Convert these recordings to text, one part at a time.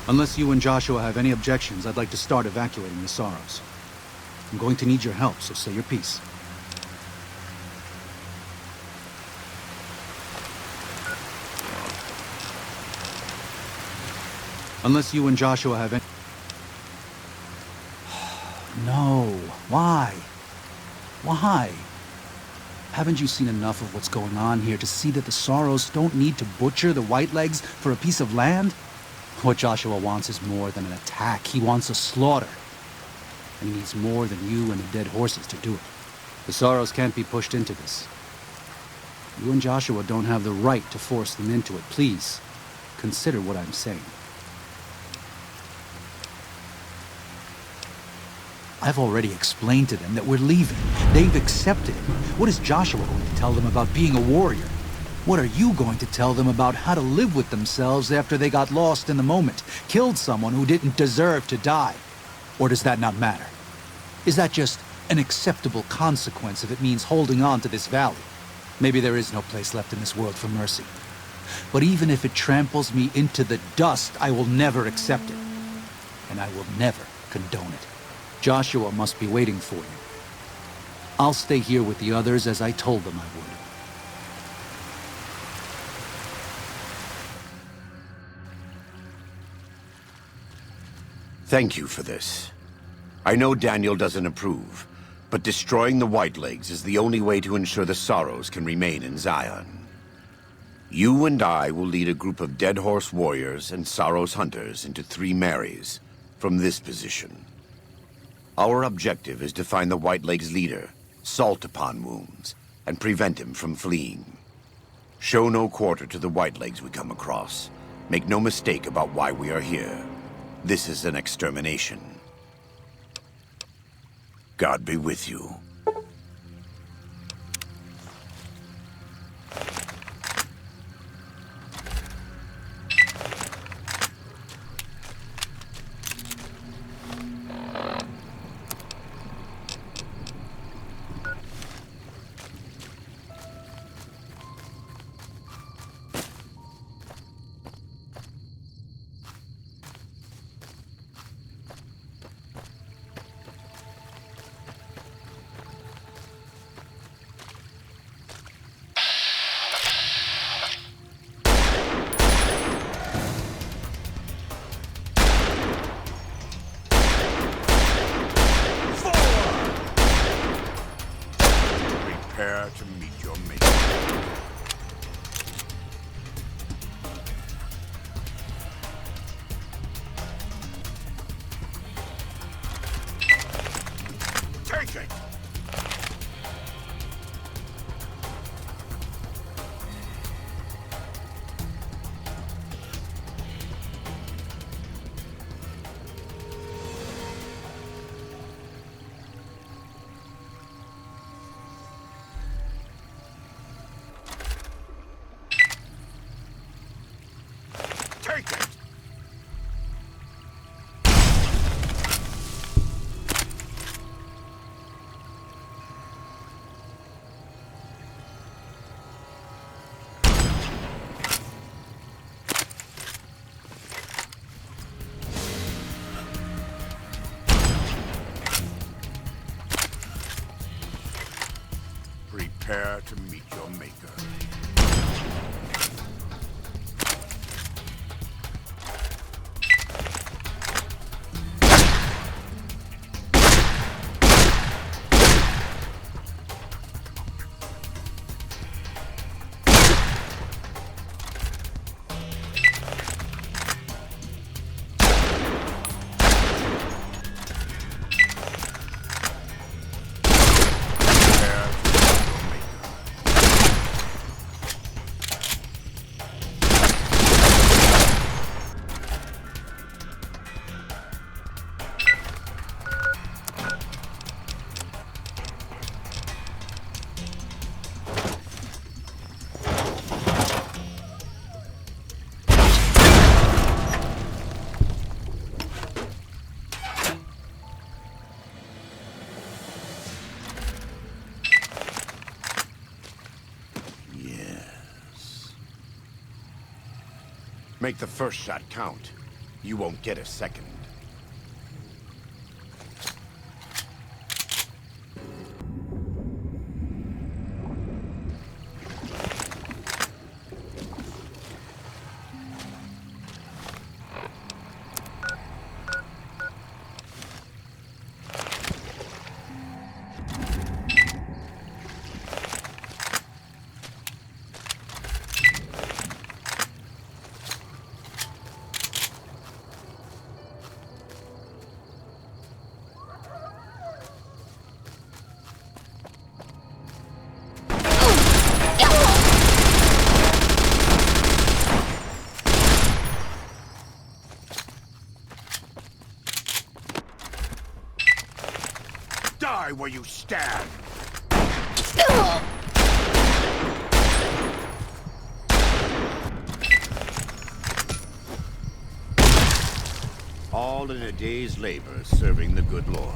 Unless you and Joshua have any objections, I'd like to start evacuating the Sorrows. I'm going to need your help, so say your piece. Unless you and Joshua have any... No. Why? Why? Haven't you seen enough of what's going on here to see that the Sorrows don't need to butcher the Whitelegs for a piece of land? What Joshua wants is more than an attack. He wants a slaughter. And he needs more than you and the dead horses to do it. The Sorrows can't be pushed into this. You and Joshua don't have the right to force them into it. Please, consider what I'm saying. I've already explained to them that we're leaving. They've accepted it. What is Joshua going to tell them about being a warrior? What are you going to tell them about how to live with themselves after they got lost in the moment, killed someone who didn't deserve to die? Or does that not matter? Is that just an acceptable consequence if it means holding on to this valley? Maybe there is no place left in this world for mercy. But even if it tramples me into the dust, I will never accept it. And I will never condone it. Joshua must be waiting for you. I'll stay here with the others as I told them I would. Thank you for this. I know Daniel doesn't approve, but destroying the Whitelegs is the only way to ensure the Sorrows can remain in Zion. You and I will lead a group of Dead Horse warriors and Sorrows hunters into 3 Marys from this position. Our objective is to find the Whitelegs leader, Salt Upon Wounds, and prevent him from fleeing. Show no quarter to the Whitelegs we come across. Make no mistake about why we are here. This is an extermination. God be with you. Prepare to meet your maker. Take it! Take it! Prepare to meet your maker. Make the first shot count. You won't get a second. Die where you stand! All in a day's labor serving the good Lord.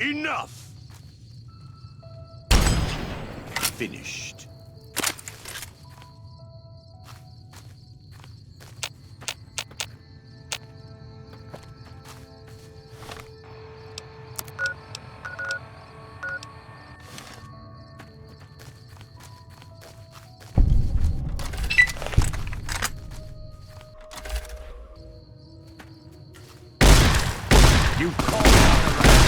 Enough! Finished. You called out the right.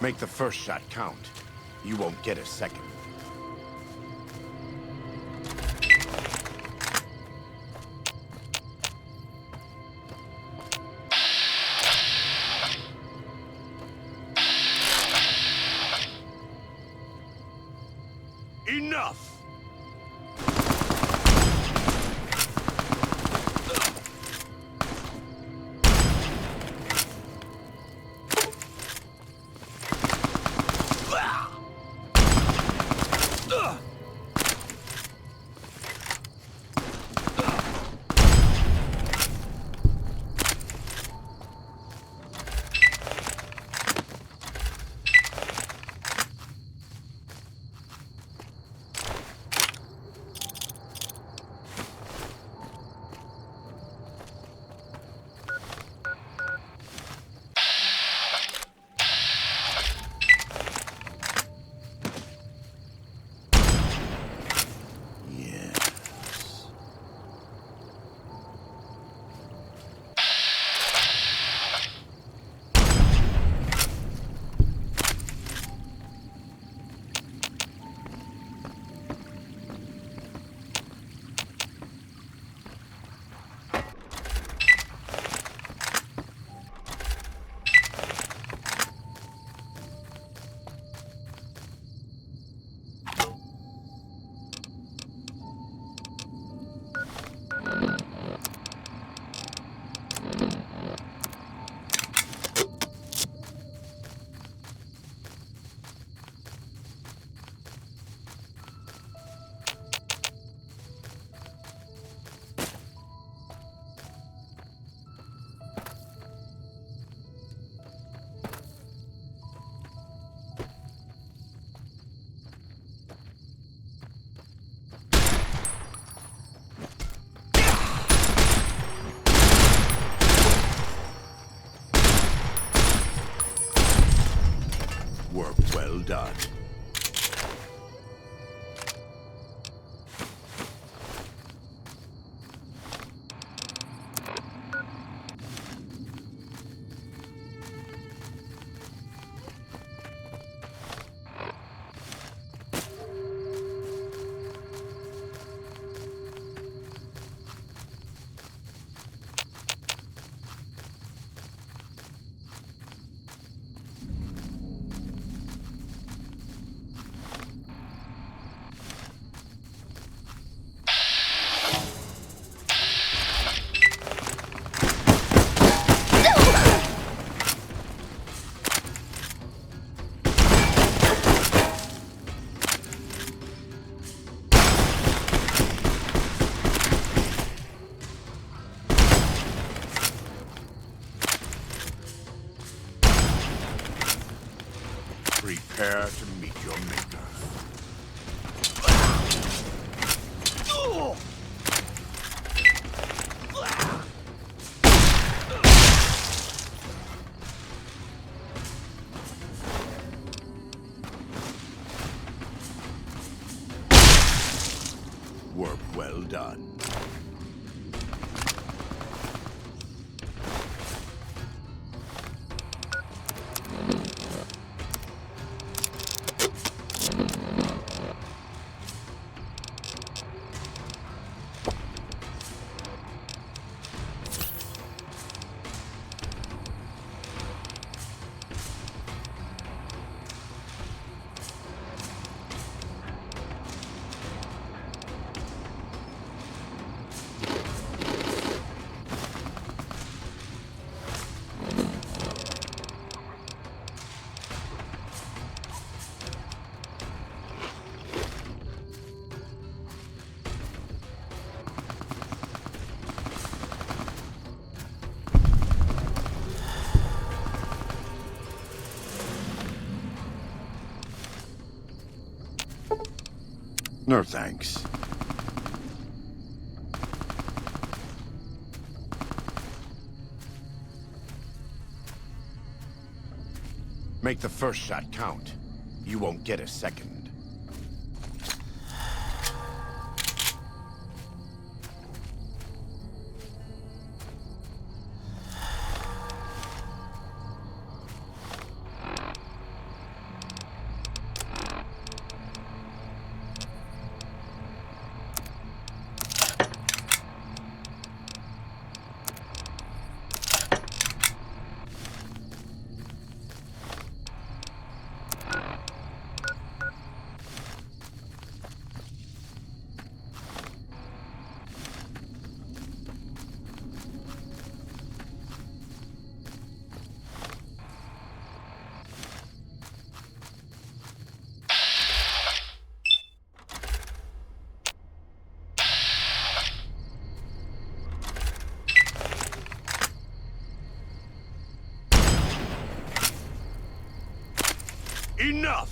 Make the first shot count. You won't get a second. Enough! Work well done. Prepare to meet your maker. Work well done. No thanks. Make the first shot count. You won't get a second. Enough!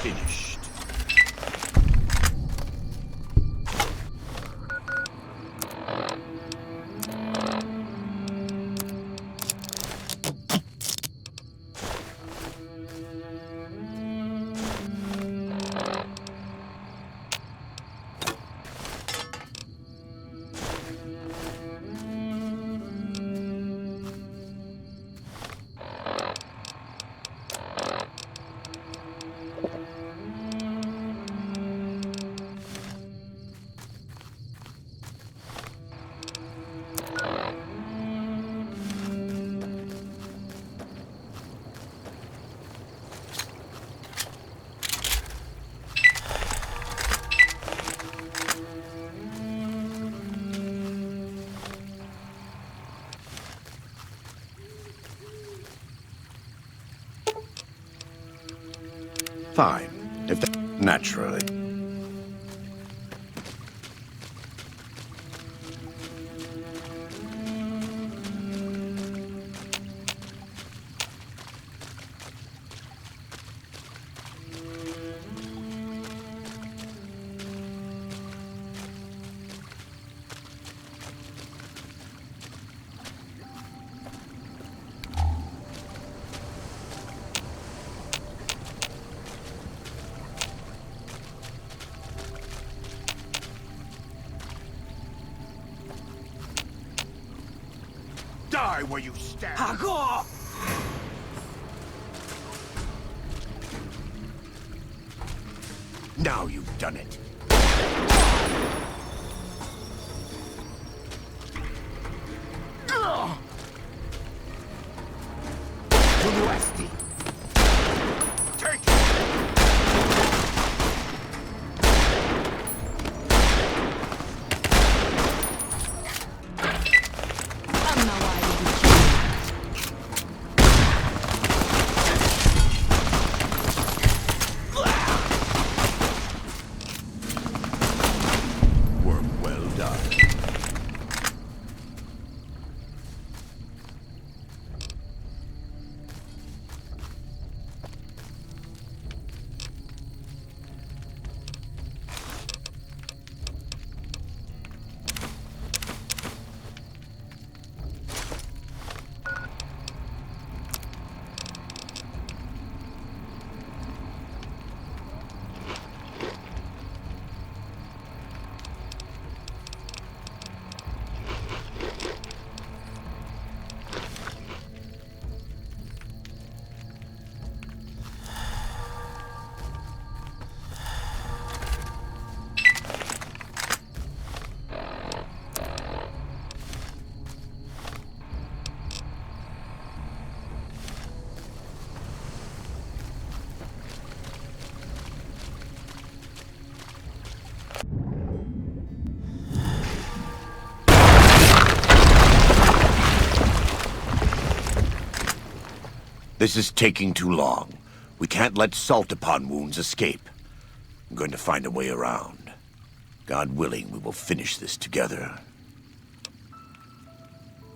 Finished. Fine. If that... Naturally. Die where you stand! Now you've done it. Take it! Work well done. This is taking too long. We can't let salt-upon wounds escape. I'm going to find a way around. God willing, we will finish this together.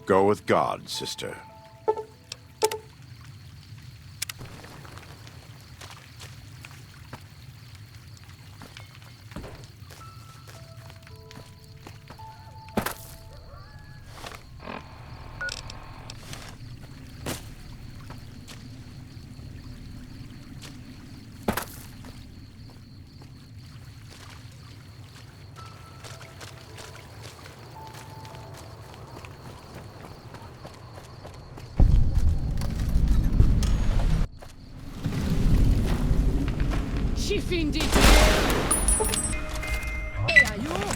Go with God, sister. Ci fin di te! E aiuto!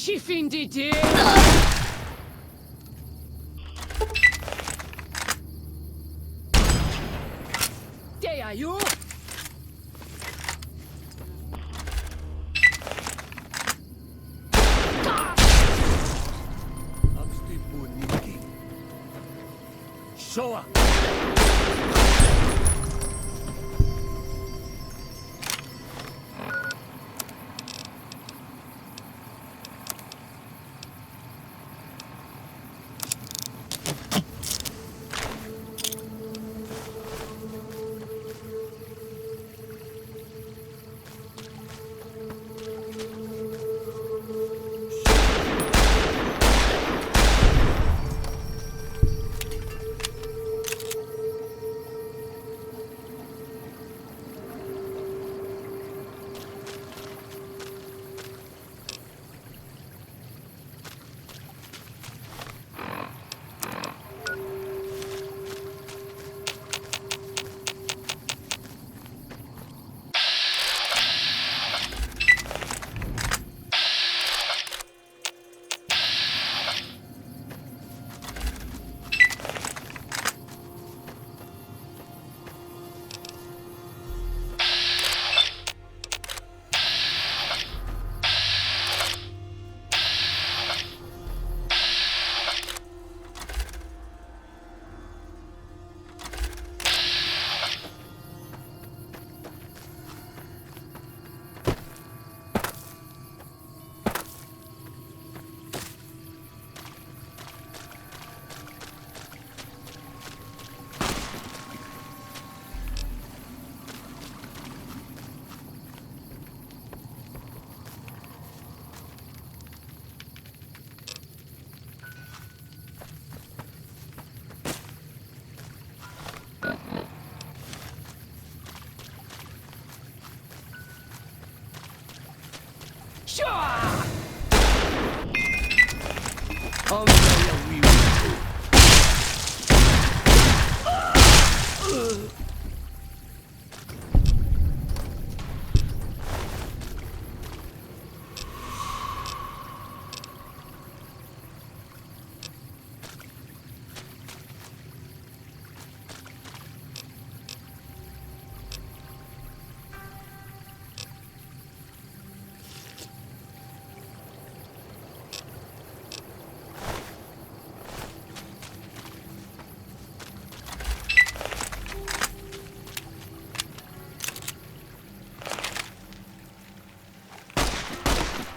She findet it. There are you. Showa!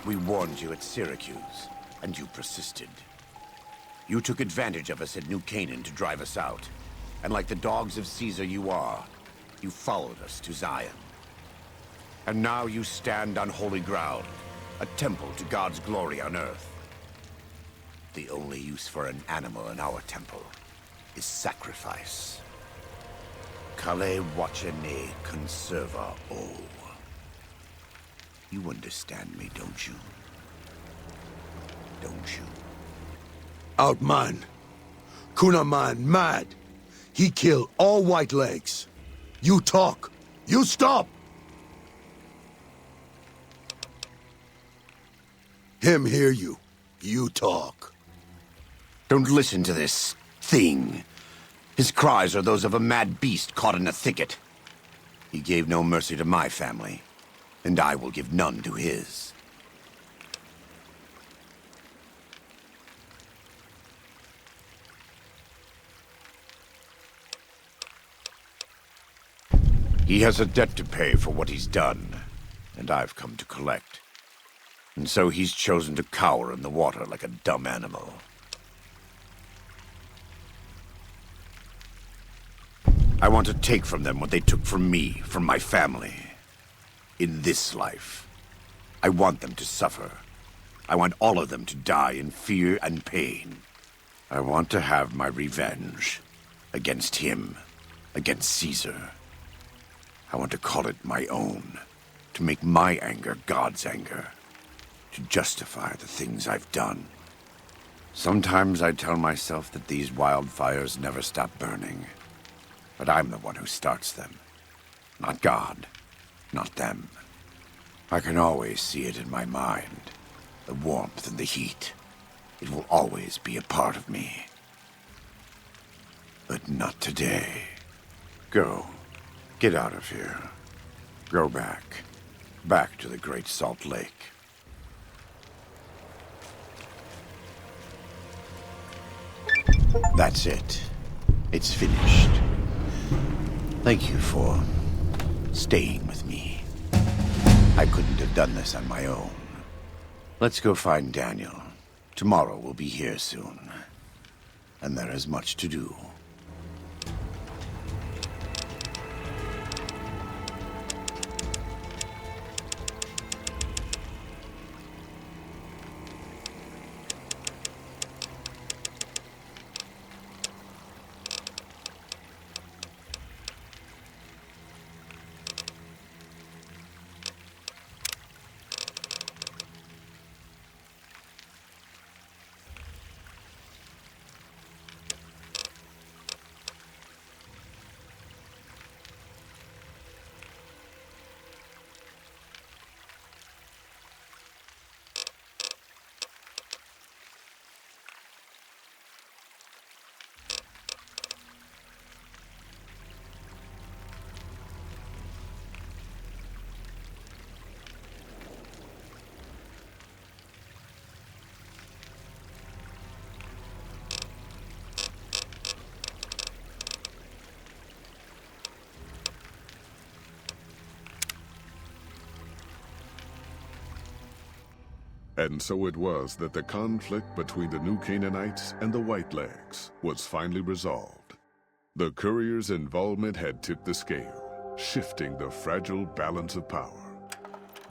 We warned you at Syracuse, and you persisted. You took advantage of us at New Canaan to drive us out. And like the dogs of Caesar you are, you followed us to Zion. And now you stand on holy ground, a temple to God's glory on earth. The only use for an animal in our temple is sacrifice. Kale wachene conserva o. You understand me, don't you? Don't you? Outman. Kunaman mad. He kill all white legs. You talk. You stop! Him hear you. You talk. Don't listen to this thing. His cries are those of a mad beast caught in a thicket. He gave no mercy to my family, and I will give none to his. He has a debt to pay for what he's done, and I've come to collect. And so he's chosen to cower in the water like a dumb animal. I want to take from them what they took from me, from my family. In this life, I want them to suffer. I want all of them to die in fear and pain. I want to have my revenge against him, against Caesar. I want to call it my own, to make my anger God's anger, to justify the things I've done. Sometimes I tell myself that these wildfires never stop burning, but I'm the one who starts them, not God. Not them. I can always see it in my mind. The warmth and the heat. It will always be a part of me. But not today. Go. Get out of here. Go back. Back to the Great Salt Lake. That's it. It's finished. Thank you for staying with me. I couldn't have done this on my own. Let's go find Daniel. Tomorrow we'll be here soon. And there is much to do. And so it was that the conflict between the New Canaanites and the Whitelegs was finally resolved. The courier's involvement had tipped the scale, shifting the fragile balance of power.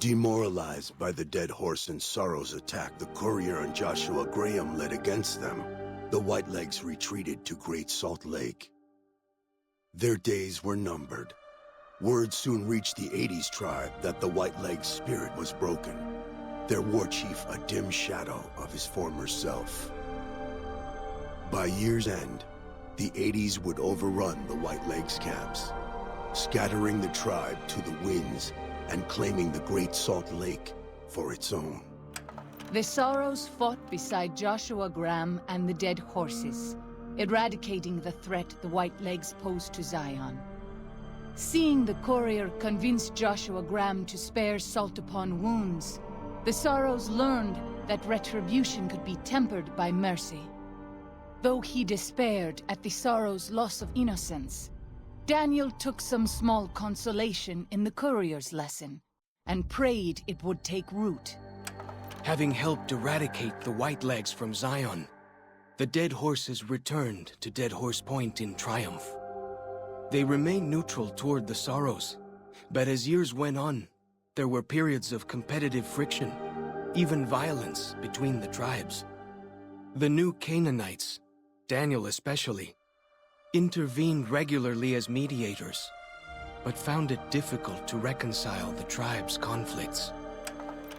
Demoralized by the Dead Horse and Sorrow's attack the courier and Joshua Graham led against them, the Whitelegs retreated to Great Salt Lake. Their days were numbered. Word soon reached the 80s tribe that the Whitelegs' spirit was broken. Their war chief a dim shadow of his former self. By year's end, the 80s would overrun the Whitelegs camps, scattering the tribe to the winds and claiming the Great Salt Lake for its own. The Sorrows fought beside Joshua Graham and the Dead Horses, eradicating the threat the Whitelegs posed to Zion. Seeing the courier convince Joshua Graham to spare salt upon wounds, the Sorrows learned that retribution could be tempered by mercy. Though he despaired at the Sorrows' loss of innocence, Daniel took some small consolation in the courier's lesson, and prayed it would take root. Having helped eradicate the Whitelegs from Zion, the Dead Horses returned to Dead Horse Point in triumph. They remained neutral toward the Sorrows, but as years went on, there were periods of competitive friction, even violence between the tribes. The New Canaanites, Daniel especially, intervened regularly as mediators, but found it difficult to reconcile the tribe's conflicts.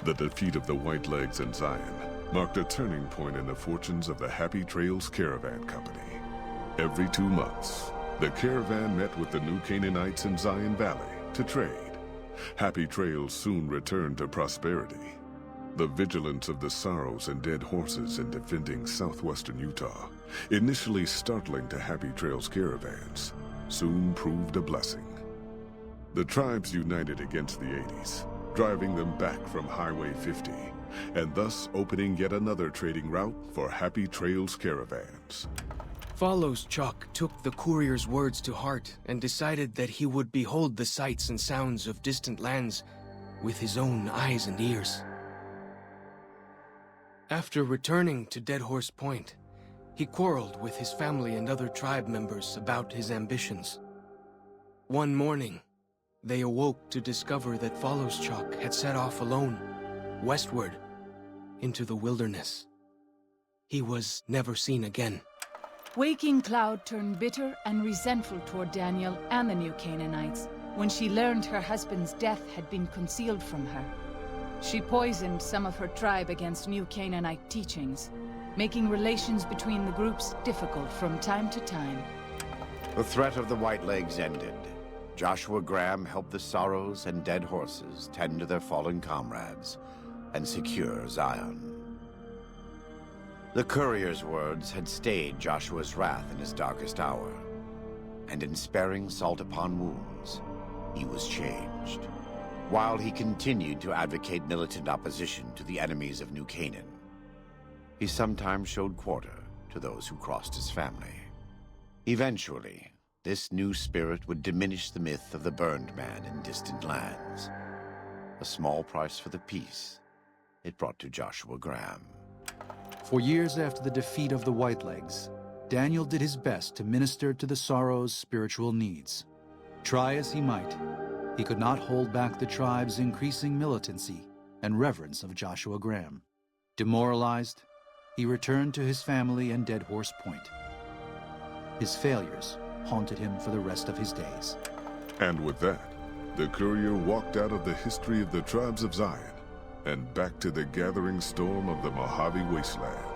The defeat of the Whitelegs in Zion marked a turning point in the fortunes of the Happy Trails Caravan Company. Every 2 months, the caravan met with the New Canaanites in Zion Valley to trade. Happy Trails soon returned to prosperity. The vigilance of the Sorrows and Dead Horses in defending southwestern Utah, initially startling to Happy Trails caravans, soon proved a blessing. The tribes united against the 80s, driving them back from Highway 50, and thus opening yet another trading route for Happy Trails caravans. Follows Chuck took the courier's words to heart and decided that he would behold the sights and sounds of distant lands with his own eyes and ears. After returning to Dead Horse Point, he quarreled with his family and other tribe members about his ambitions. One morning, they awoke to discover that Follows Chuck had set off alone, westward, into the wilderness. He was never seen again. Waking Cloud turned bitter and resentful toward Daniel and the New Canaanites when she learned her husband's death had been concealed from her. She poisoned some of her tribe against New Canaanite teachings, making relations between the groups difficult from time to time. The threat of the Whitelegs ended. Joshua Graham helped the Sorrows and Dead Horses tend to their fallen comrades and secure Zion. The courier's words had stayed Joshua's wrath in his darkest hour, and in sparing salt upon wounds, he was changed. While he continued to advocate militant opposition to the enemies of New Canaan, he sometimes showed quarter to those who crossed his family. Eventually, this new spirit would diminish the myth of the burned man in distant lands, a small price for the peace it brought to Joshua Graham. For years after the defeat of the Whitelegs, Daniel did his best to minister to the Sorrow's spiritual needs. Try as he might, he could not hold back the tribe's increasing militancy and reverence of Joshua Graham. Demoralized, he returned to his family and Dead Horse Point. His failures haunted him for the rest of his days. And with that, the courier walked out of the history of the tribes of Zion and back to the gathering storm of the Mojave Wasteland.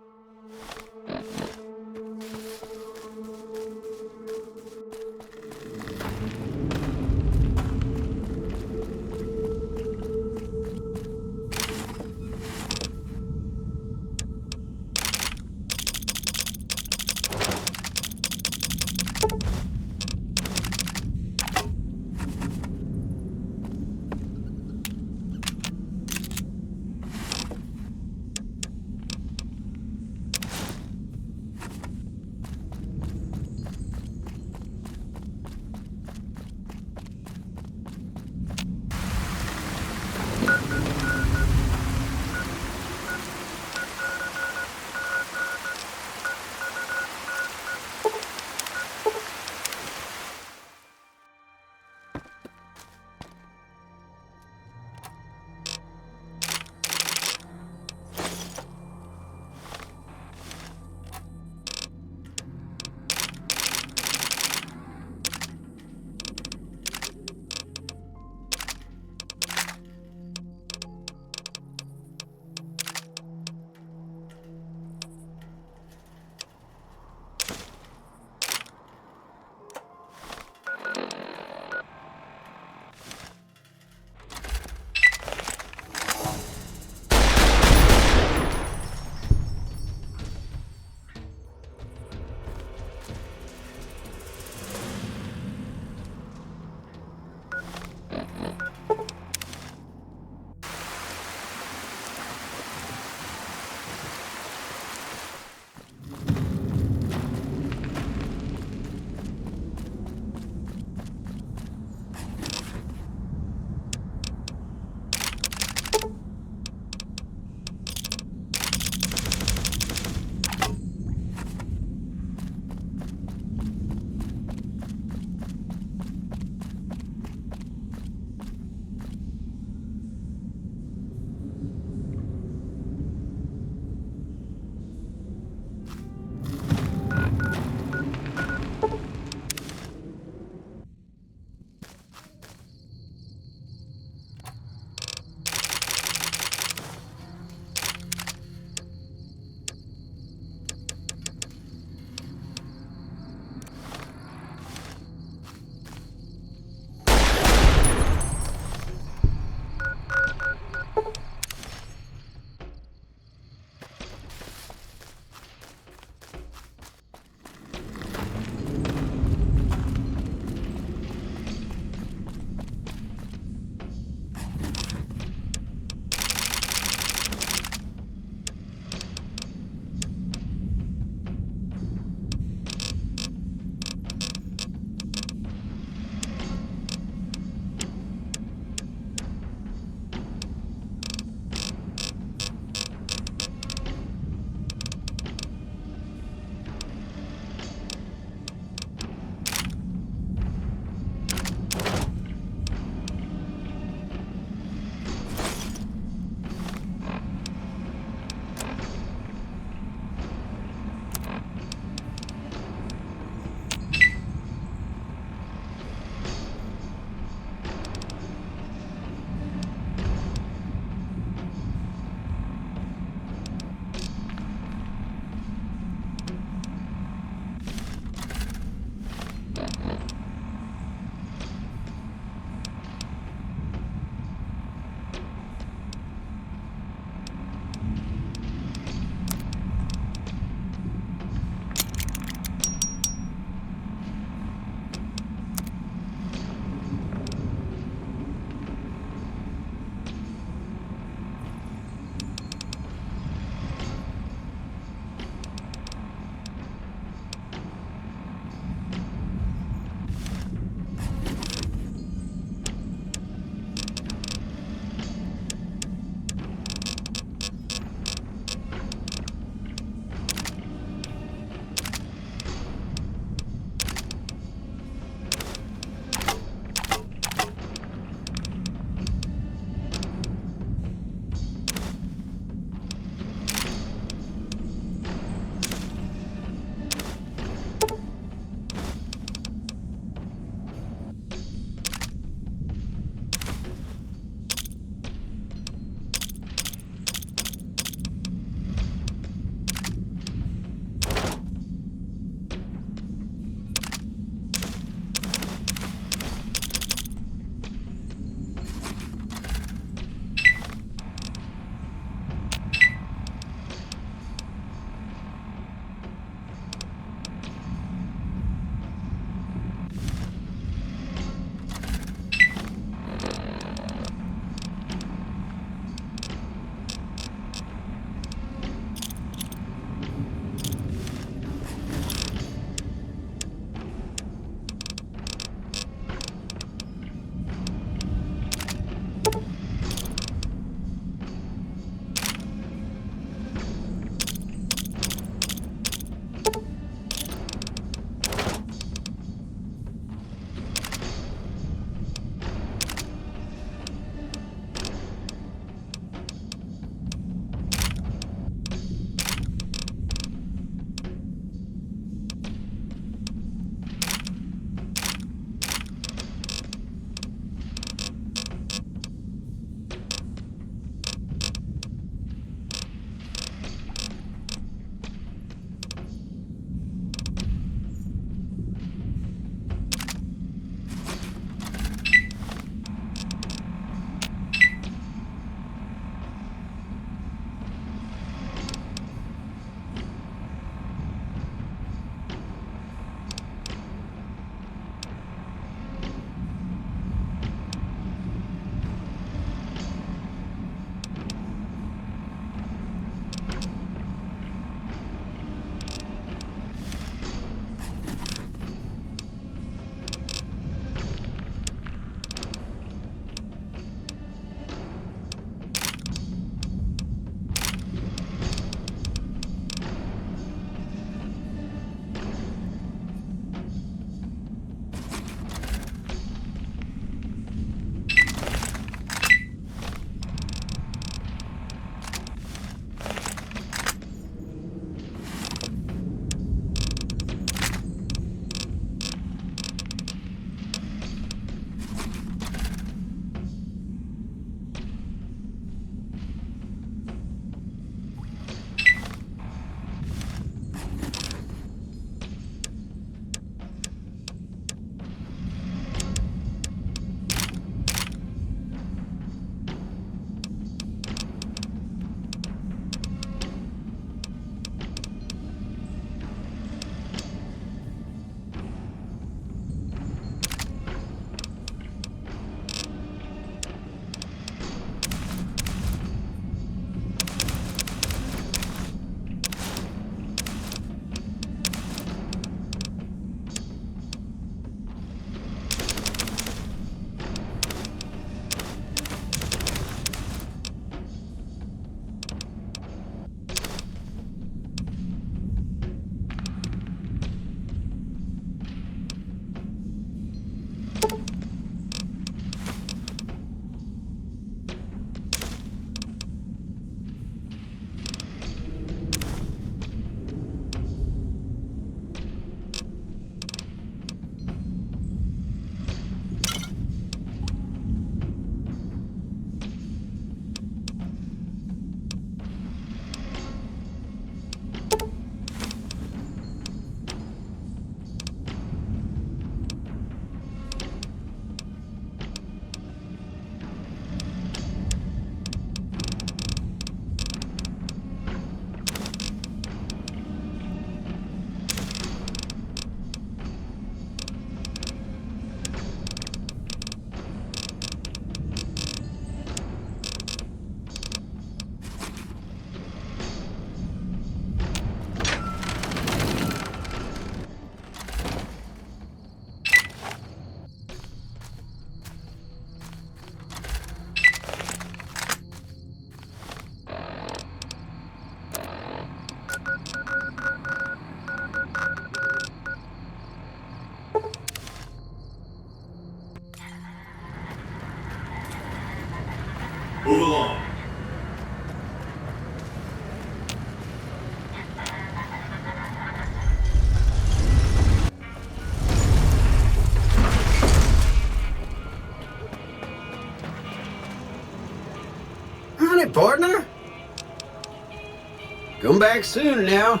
Come back soon now.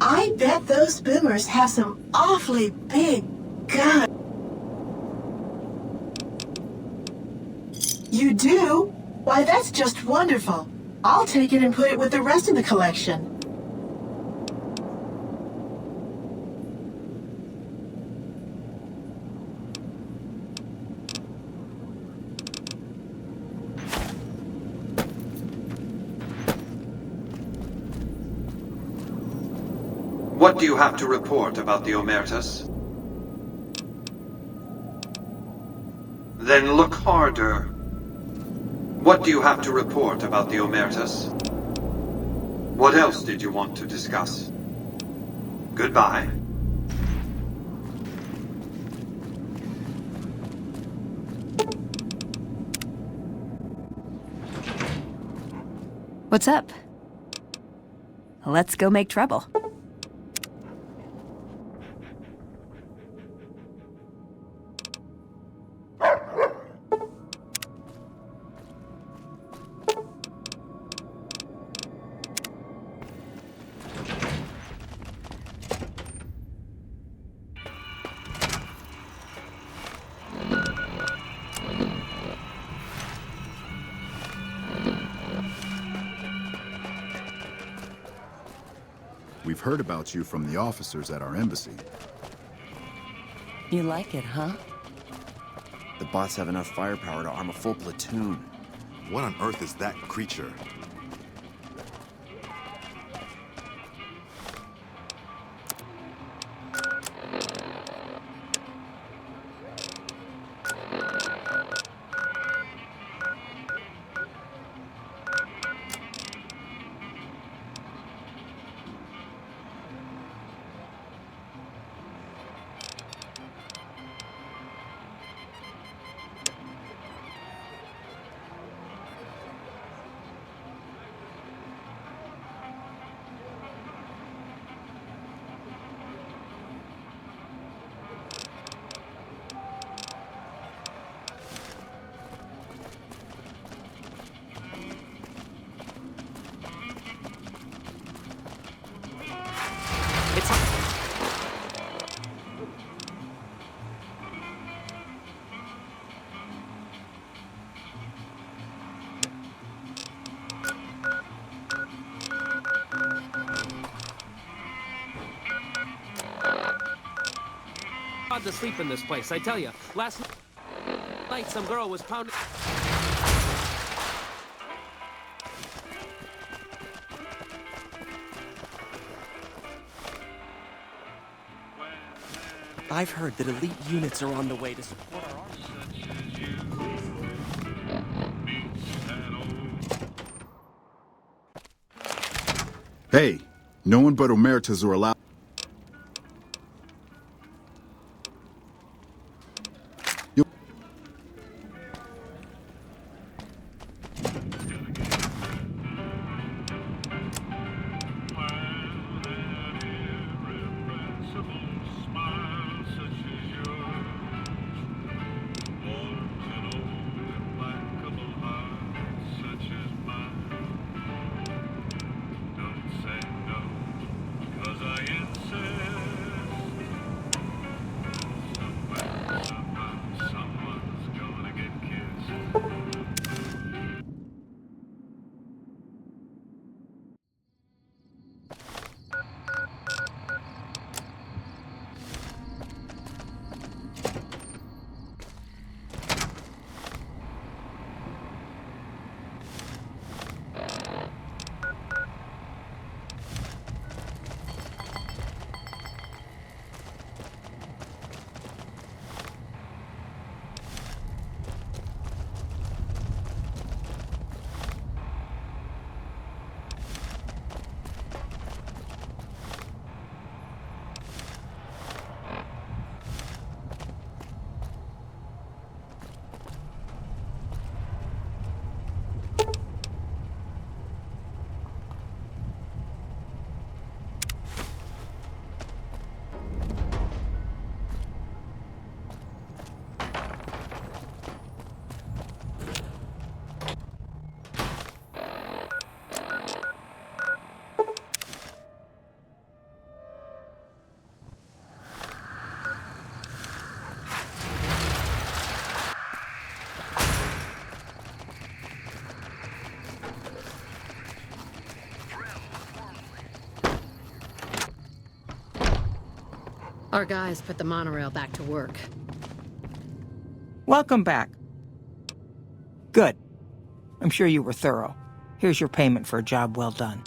I bet those boomers have some awfully big guns. You do? Why, that's just wonderful. I'll take it and put it with the rest of the collection. What do you have to report about the Omertas? Then look harder. What do you have to report about the Omertas? What else did you want to discuss? Goodbye. What's up? Let's go make trouble. We've heard about you from the officers at our embassy. You like it, huh? The bots have enough firepower to arm a full platoon. What on earth is that creature? Hard to sleep in this place, I tell you. Last night, some girl was pounding. I've heard that elite units are on the way to support our army. Hey, no one but Omertas are allowed. Don't say no, 'cause I am Our guys put the monorail back to work. Welcome back. Good. I'm sure you were thorough. Here's your payment for a job well done.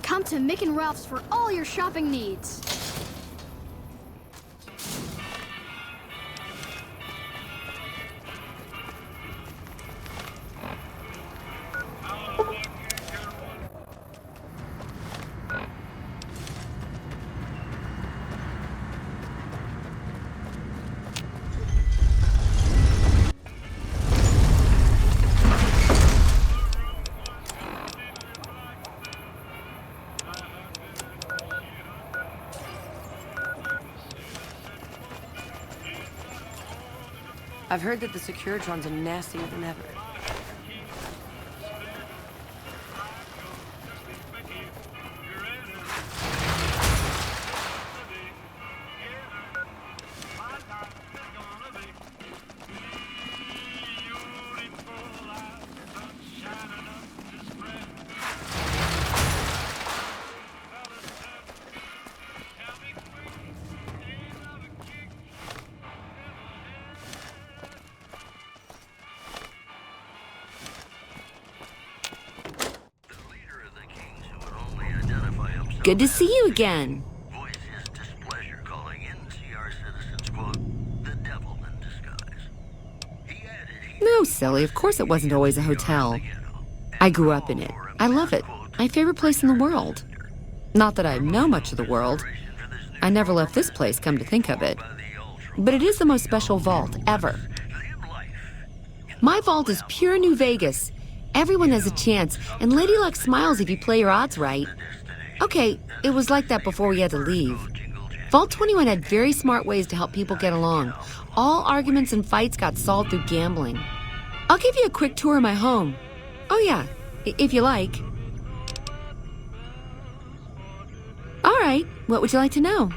Come to Mick and Ralph's for all your shopping needs. I've heard that the Securitrons are nastier than ever. Good to see you again. Voice his displeasure, calling NCR citizens, quote, the devil in disguise. He added No, silly. Of course it wasn't always a hotel. I grew up in it. I love it. My favorite place in the world. Not that I know much of the world. I never left this place, come to think of it. But it is the most special vault ever. My vault is pure New Vegas. Everyone has a chance, and Lady Luck smiles if you play your odds right. Okay, it was like that before we had to leave. Vault 21 had very smart ways to help people get along. All arguments and fights got solved through gambling. I'll give you a quick tour of my home. Oh yeah, if you like. All right, what would you like to know?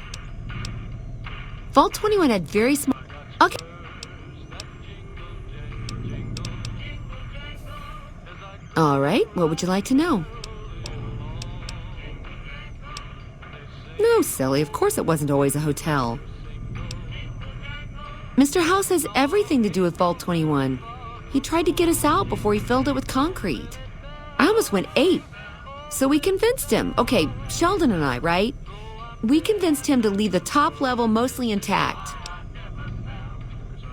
Vault 21 had very smart... Okay. All right, what would you like to know? No, silly, of course it wasn't always a hotel. Mr. House has everything to do with Vault 21. He tried to get us out before he filled it with concrete. I almost went ape. So we convinced him. Okay, Sheldon and I, right? We convinced him to leave the top level mostly intact.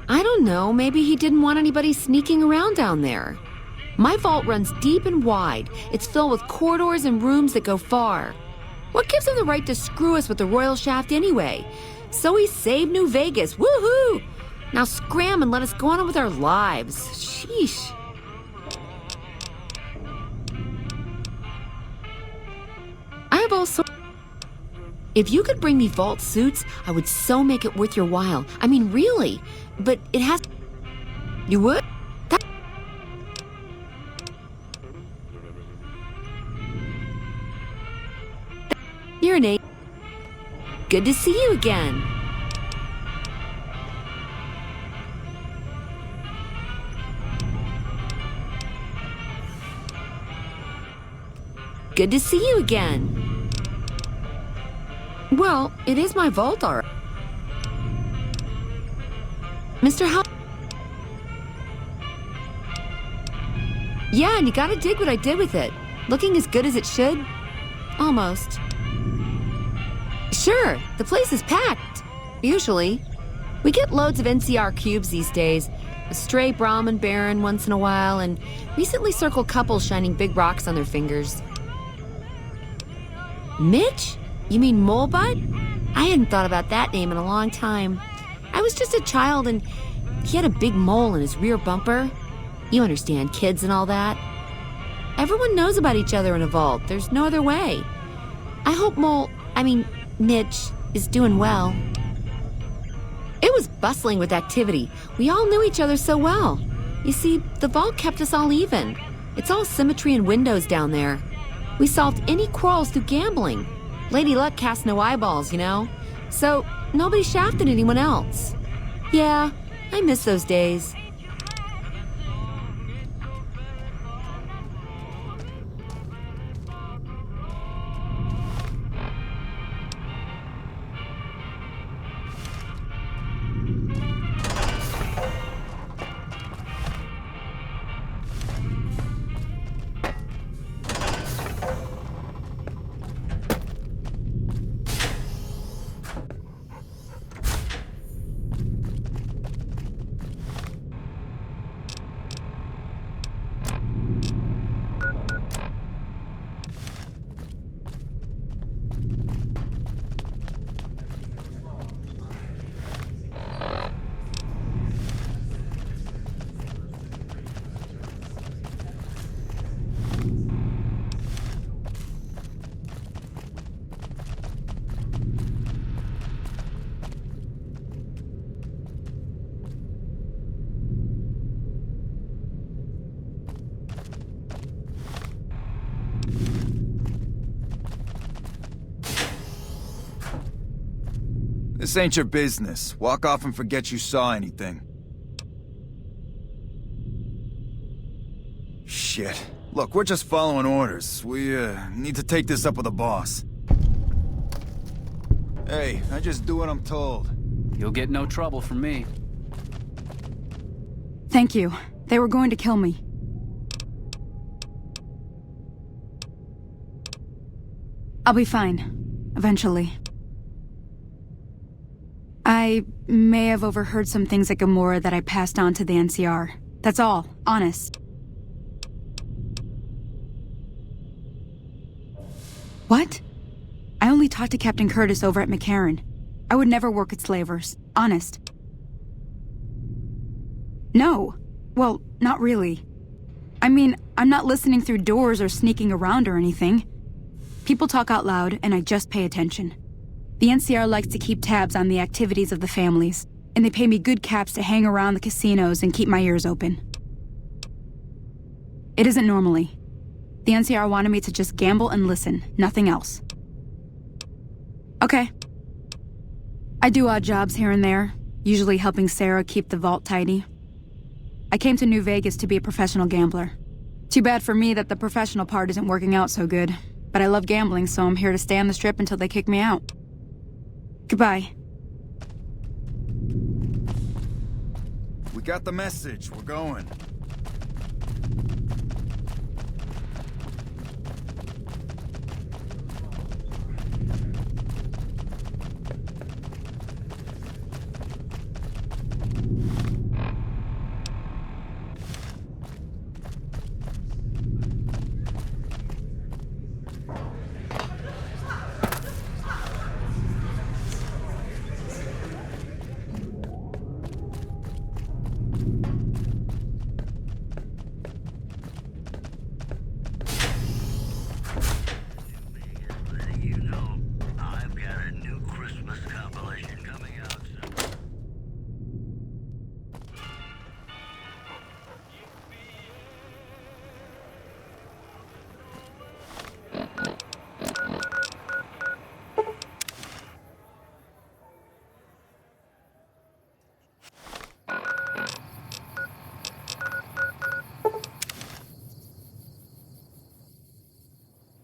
I don't know, maybe he didn't want anybody sneaking around down there. My vault runs deep and wide. It's filled with corridors and rooms that go far. What gives him the right to screw us with the royal shaft anyway? So he saved New Vegas. Woohoo! Now scram and let us go on with our lives. Sheesh. I have all sorts. If you could bring me vault suits, I would so make it worth your while. I mean, really. But it has... You would? You're an 8. Good to see you again. Good to see you again. Well, it is my vault, all right. Mr. Howe. Yeah, and you gotta dig what I did with it. Looking as good as it should. Almost. Sure, the place is packed. Usually. We get loads of NCR cubes these days. A stray Brahmin Baron once in a while, and recently circled couples shining big rocks on their fingers. Mitch? You mean Molebutt? I hadn't thought about that name in a long time. I was just a child and he had a big mole in his rear bumper. You understand, kids and all that. Everyone knows about each other in a vault. There's no other way. I hope Mitch is doing well. It was bustling with activity. We all knew each other so well. You see, the vault kept us all even. It's all symmetry and windows down there. We solved any quarrels through gambling. Lady Luck cast no eyeballs, you know? So, nobody shafted anyone else. Yeah, I miss those days. This ain't your business. Walk off and forget you saw anything. Shit. Look, we're just following orders. We, need to take this up with the boss. Hey, I just do what I'm told. You'll get no trouble from me. Thank you. They were going to kill me. I'll be fine. Eventually. I may have overheard some things at Gamora that I passed on to the NCR. That's all. Honest. What? I only talked to Captain Curtis over at McCarran. I would never work at Slavers. Honest. No. Well, not really. I mean, I'm not listening through doors or sneaking around or anything. People talk out loud, and I just pay attention. The NCR likes to keep tabs on the activities of the families, and they pay me good caps to hang around the casinos and keep my ears open. It isn't normally. The NCR wanted me to just gamble and listen, nothing else. Okay. I do odd jobs here and there, usually helping Sarah keep the vault tidy. I came to New Vegas to be a professional gambler. Too bad for me that the professional part isn't working out so good, but I love gambling, so I'm here to stay on the strip until they kick me out. Goodbye. We got the message. We're going.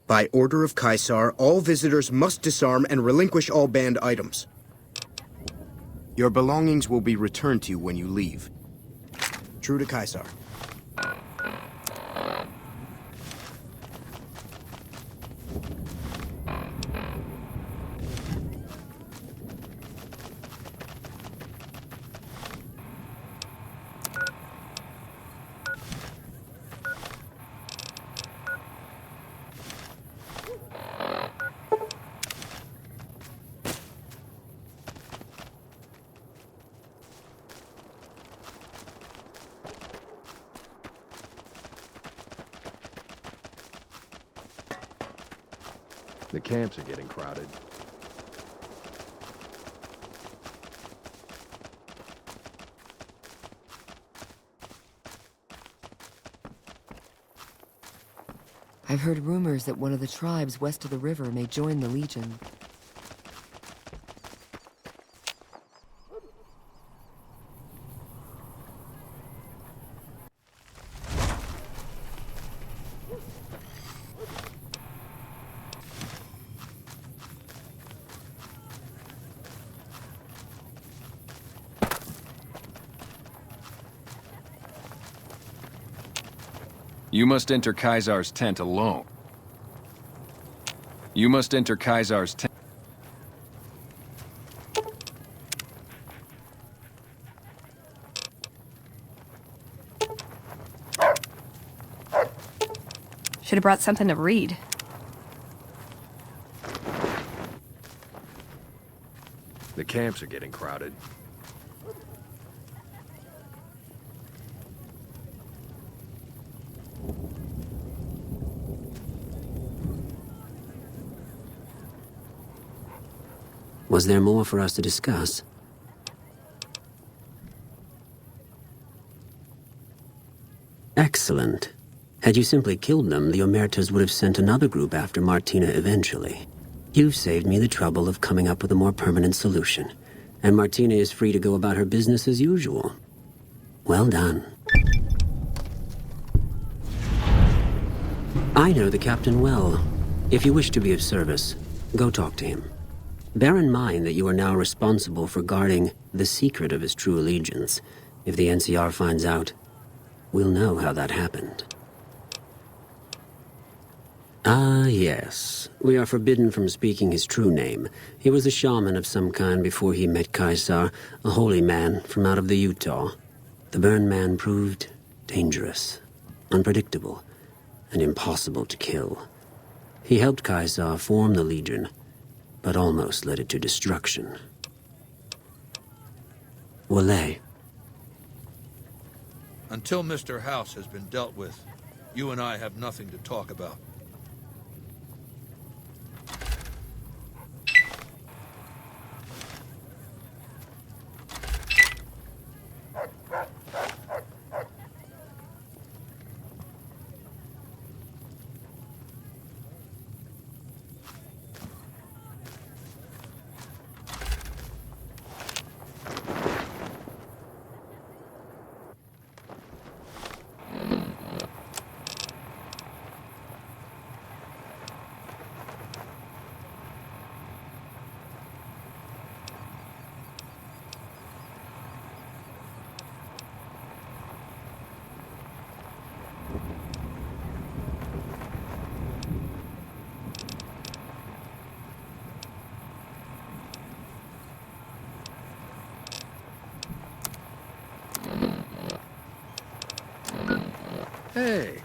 By order of Caesar, all visitors must disarm and relinquish all banned items. Your belongings will be returned to you when you leave. True to Caesar. The camps are getting crowded. I've heard rumors that one of the tribes west of the river may join the Legion. You must enter Kaisar's tent alone. You must enter Kaisar's tent. Should have brought something to read. The camps are getting crowded. Was there more for us to discuss? Excellent. Had you simply killed them, the Omertas would have sent another group after Martina eventually. You've saved me the trouble of coming up with a more permanent solution, and Martina is free to go about her business as usual. Well done. I know the captain well. If you wish to be of service, go talk to him. Bear in mind that you are now responsible for guarding the secret of his true allegiance. If the NCR finds out, we'll know how that happened. Ah, yes. We are forbidden from speaking his true name. He was a shaman of some kind before he met Kaisar, a holy man from out of the Utah. The Burn Man proved dangerous, unpredictable, and impossible to kill. He helped Kaisar form the Legion, but almost led it to destruction. Wale. Until Mr. House has been dealt with, you and I have nothing to talk about. Hey.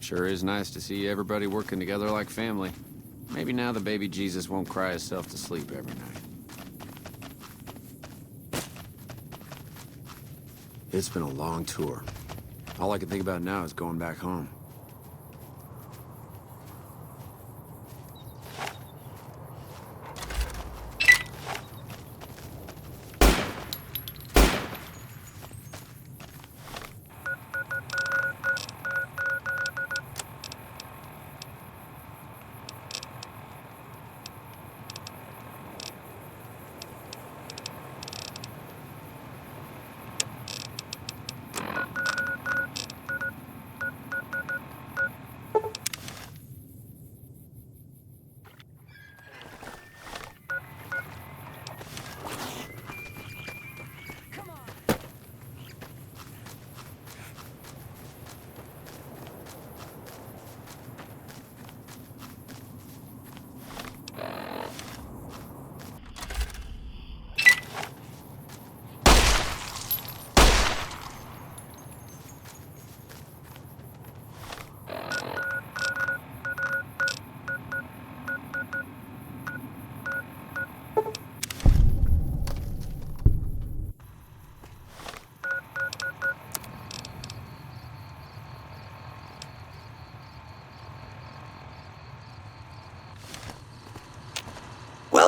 Sure is nice to see everybody working together like family. Maybe now the baby Jesus won't cry himself to sleep every night. It's been a long tour. All I can think about now is going back home.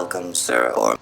welcome, sir, or...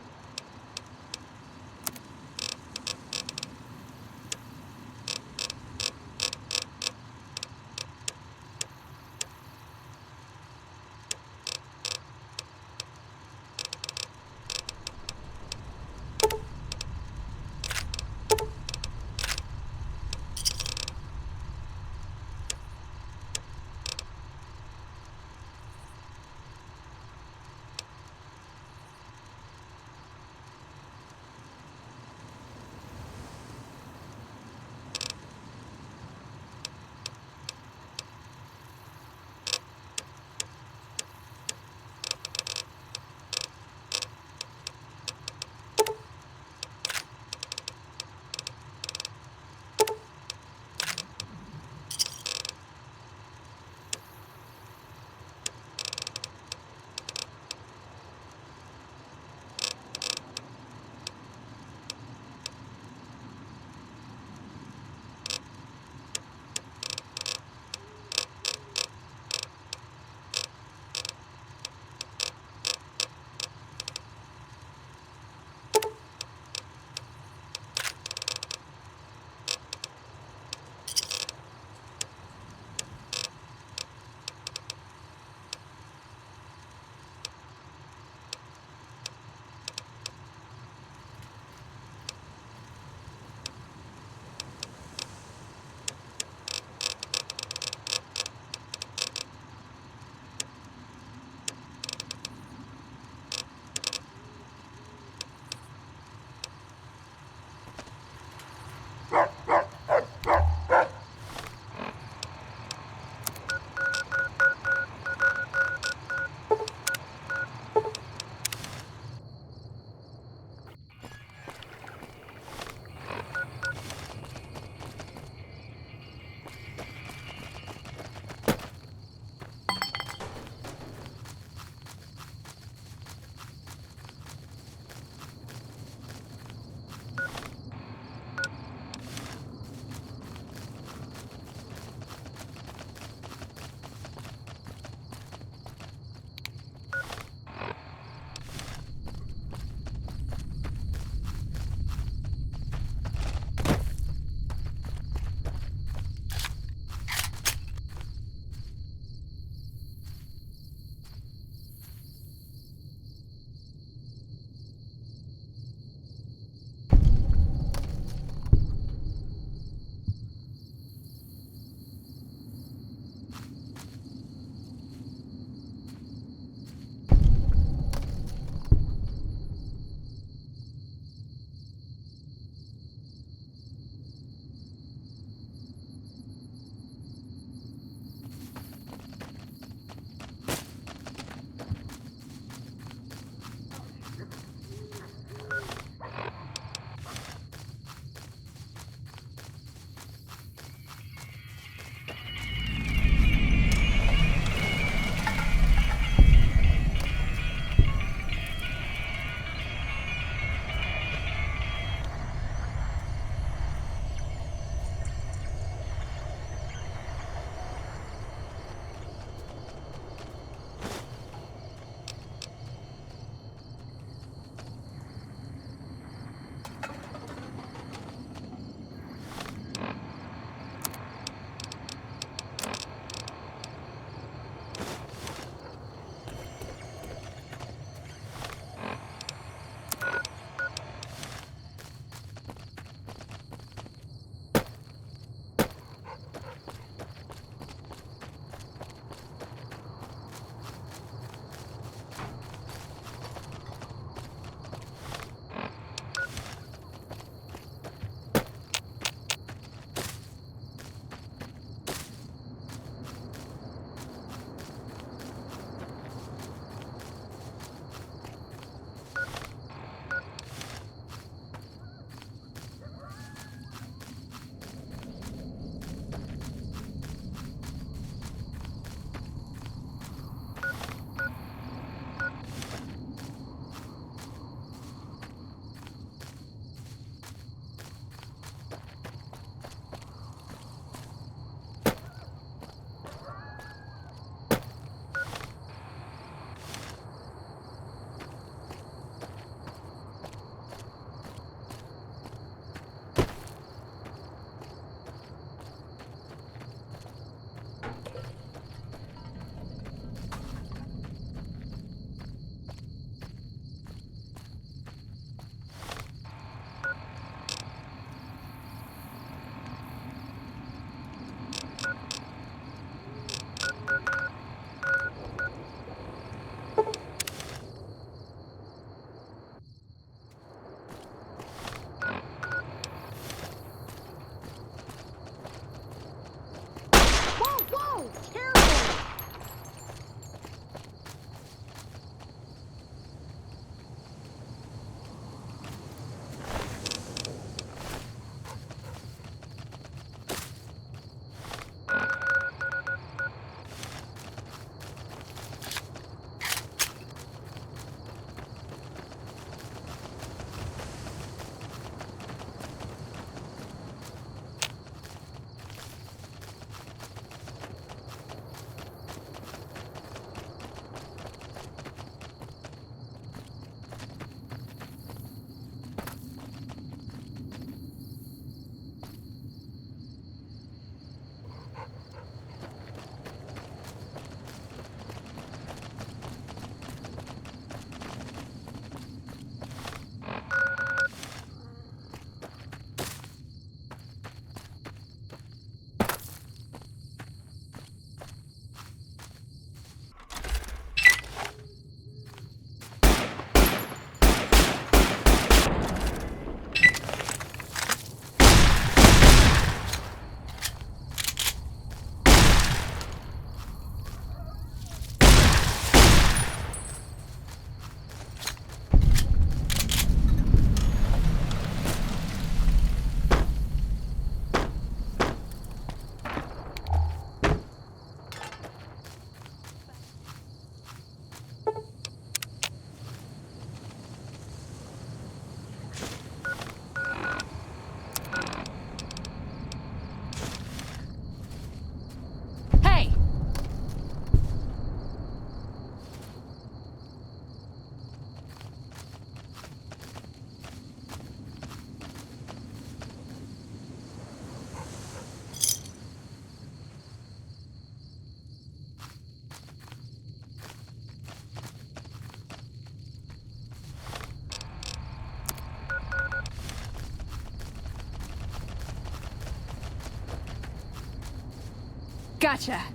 Gotcha.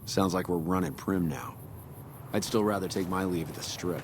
Sounds like we're running prim now. I'd still rather take my leave at the Strip.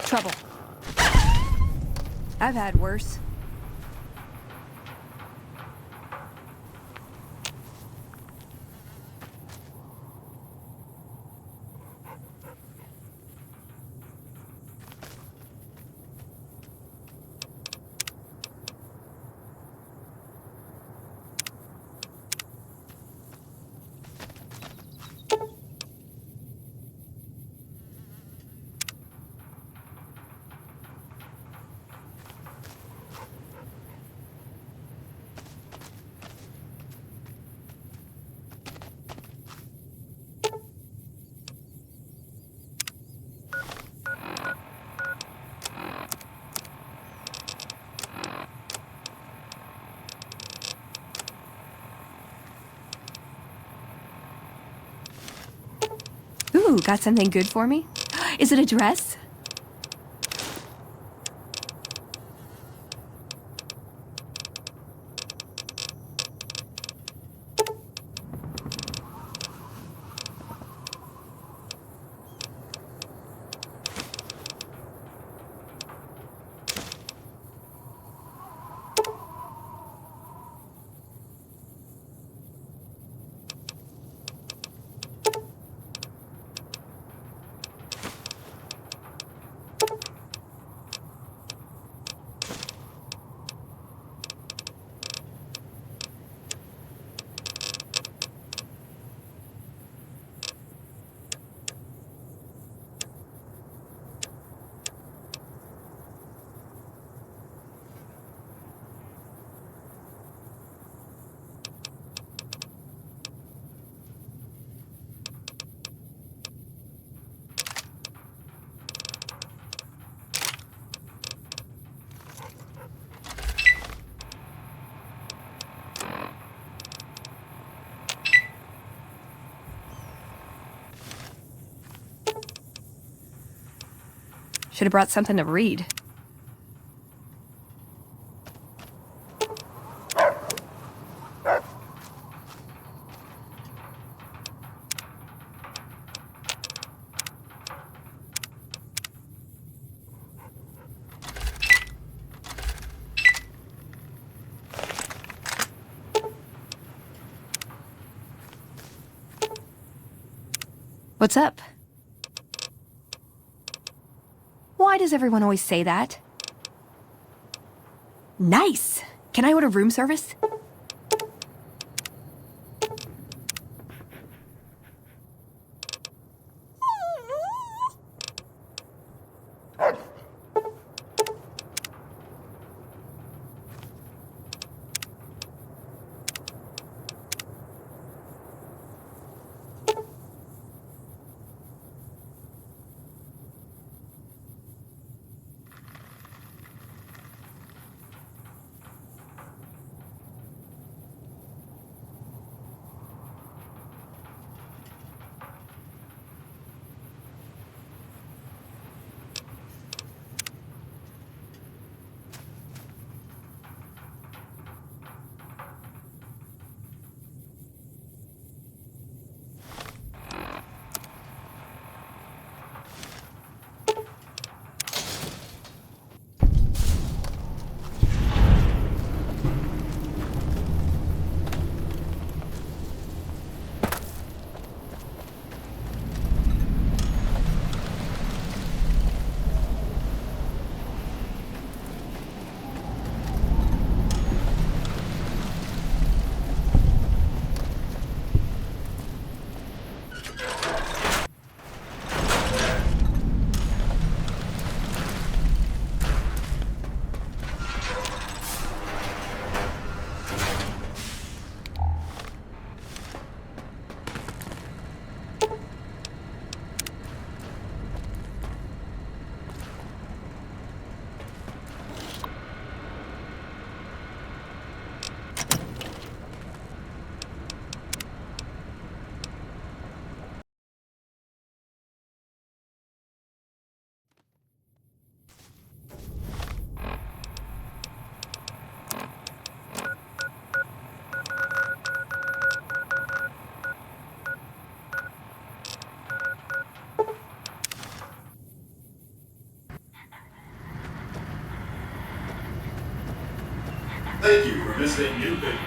Trouble. I've had worse. Ooh, got something good for me? Is it a dress? Should have brought something to read. What's up? Why does everyone always say that? Nice! Can I order room service? Thank you for visiting New Vegas.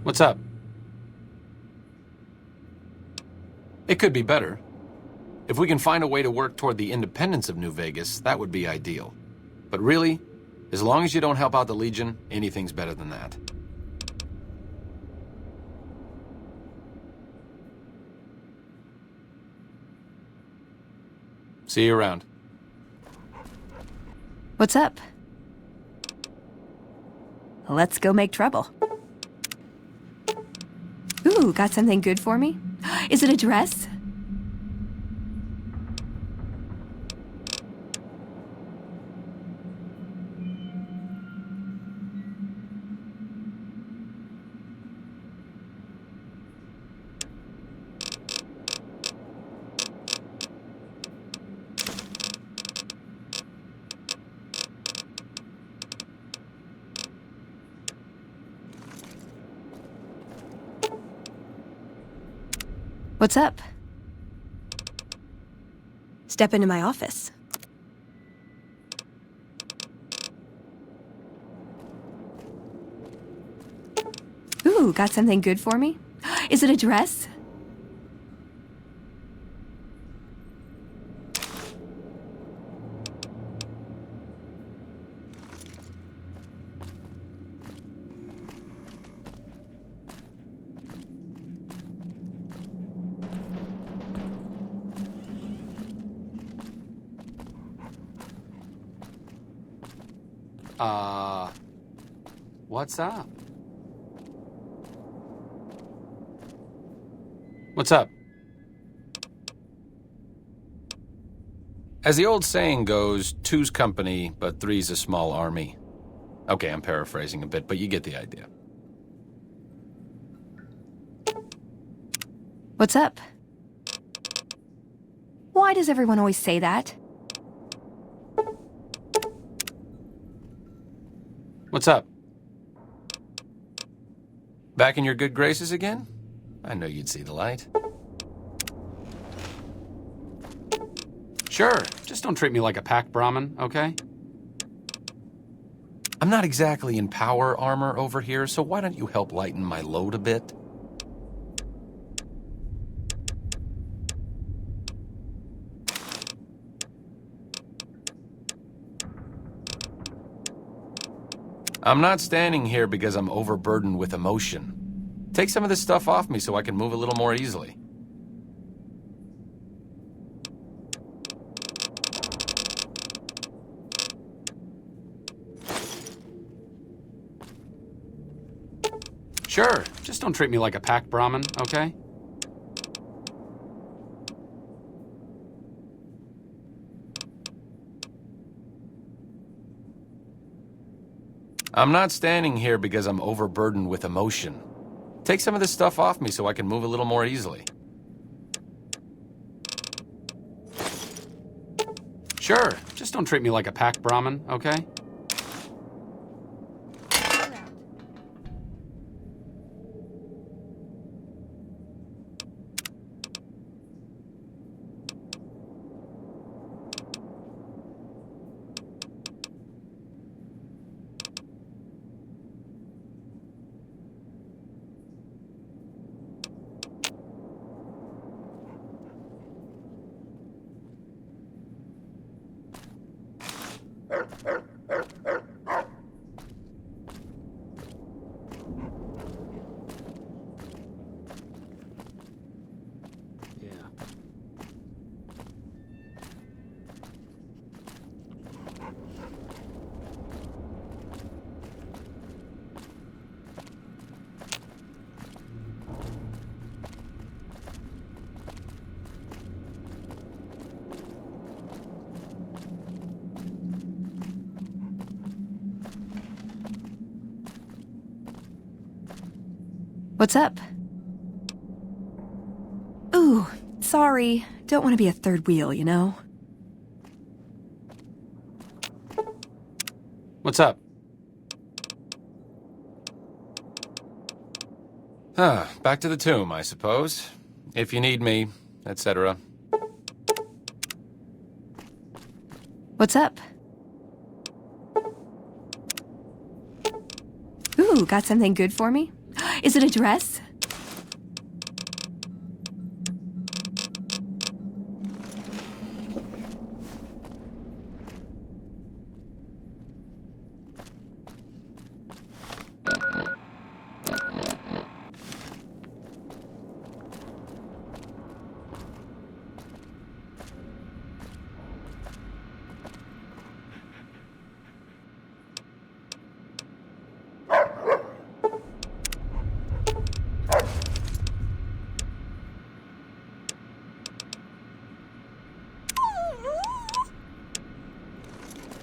What's up? It could be better. If we can find a way to work toward the independence of New Vegas, that would be ideal. But really, as long as you don't help out the Legion, anything's better than that. See you around. What's up? Let's go make trouble. Ooh, got something good for me? Is it a dress? What's up? Step into my office. Ooh, got something good for me? Is it a dress? What's up? What's up? As the old saying goes, two's company, but three's a small army. Okay, I'm paraphrasing a bit, but you get the idea. What's up? Why does everyone always say that? What's up? Back in your good graces again? I know you'd see the light. Sure, just don't treat me like a pack Brahmin, okay? I'm not exactly in power armor over here, so why don't you help lighten my load a bit? I'm not standing here because I'm overburdened with emotion. Take some of this stuff off me so I can move a little more easily. Sure, just don't treat me like a pack Brahmin, okay? I'm not standing here because I'm overburdened with emotion. Take some of this stuff off me so I can move a little more easily. Sure, just don't treat me like a pack Brahmin, okay? What's up? Ooh, sorry. Don't want to be a third wheel, you know? What's up? Back to the tomb, I suppose. If you need me, etc. What's up? Ooh, got something good for me? Is it a dress?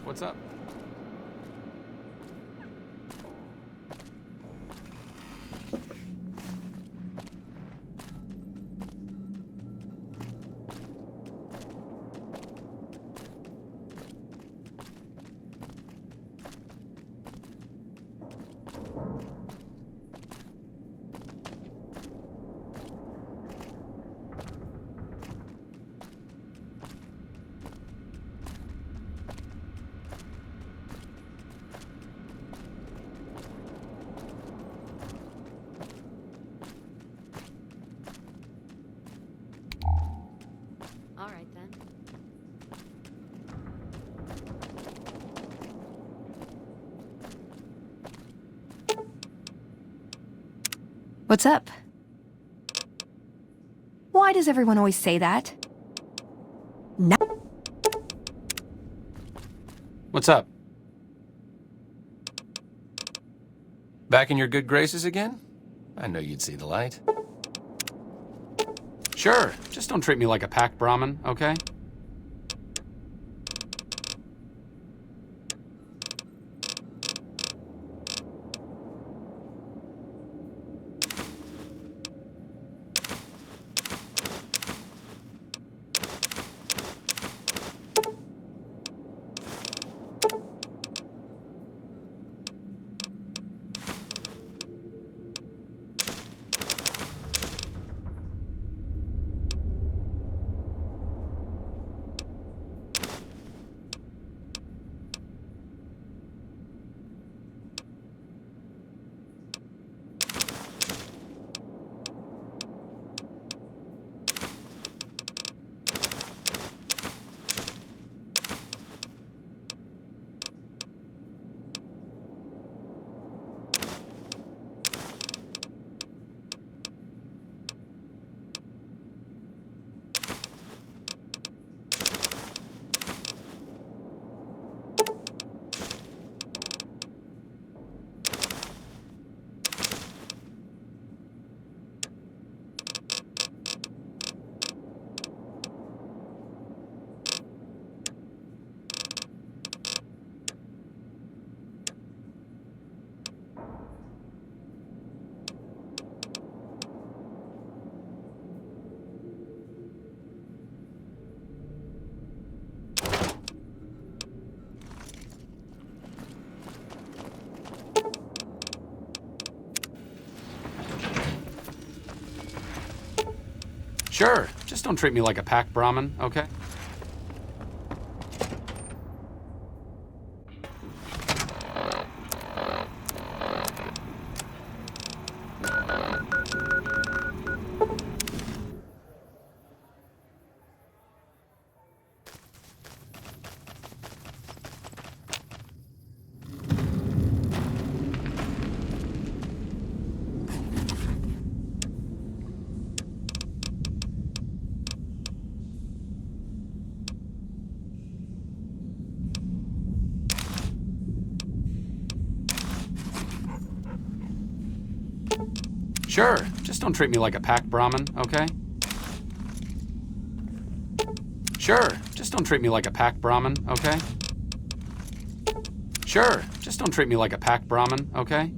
What's up? All right, then. What's up? Why does everyone always say that? No. What's up? Back in your good graces again? I know you'd see the light. Sure, just don't treat me like a packed Brahmin, okay? Sure, just don't treat me like a packed Brahmin, okay? Sure, just don't treat me like a packed Brahmin, okay? Sure, just don't treat me like a packed Brahmin, okay? Sure, just don't treat me like a packed Brahmin, okay?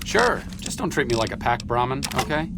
Sure, just don't treat me like a pack Brahmin, okay?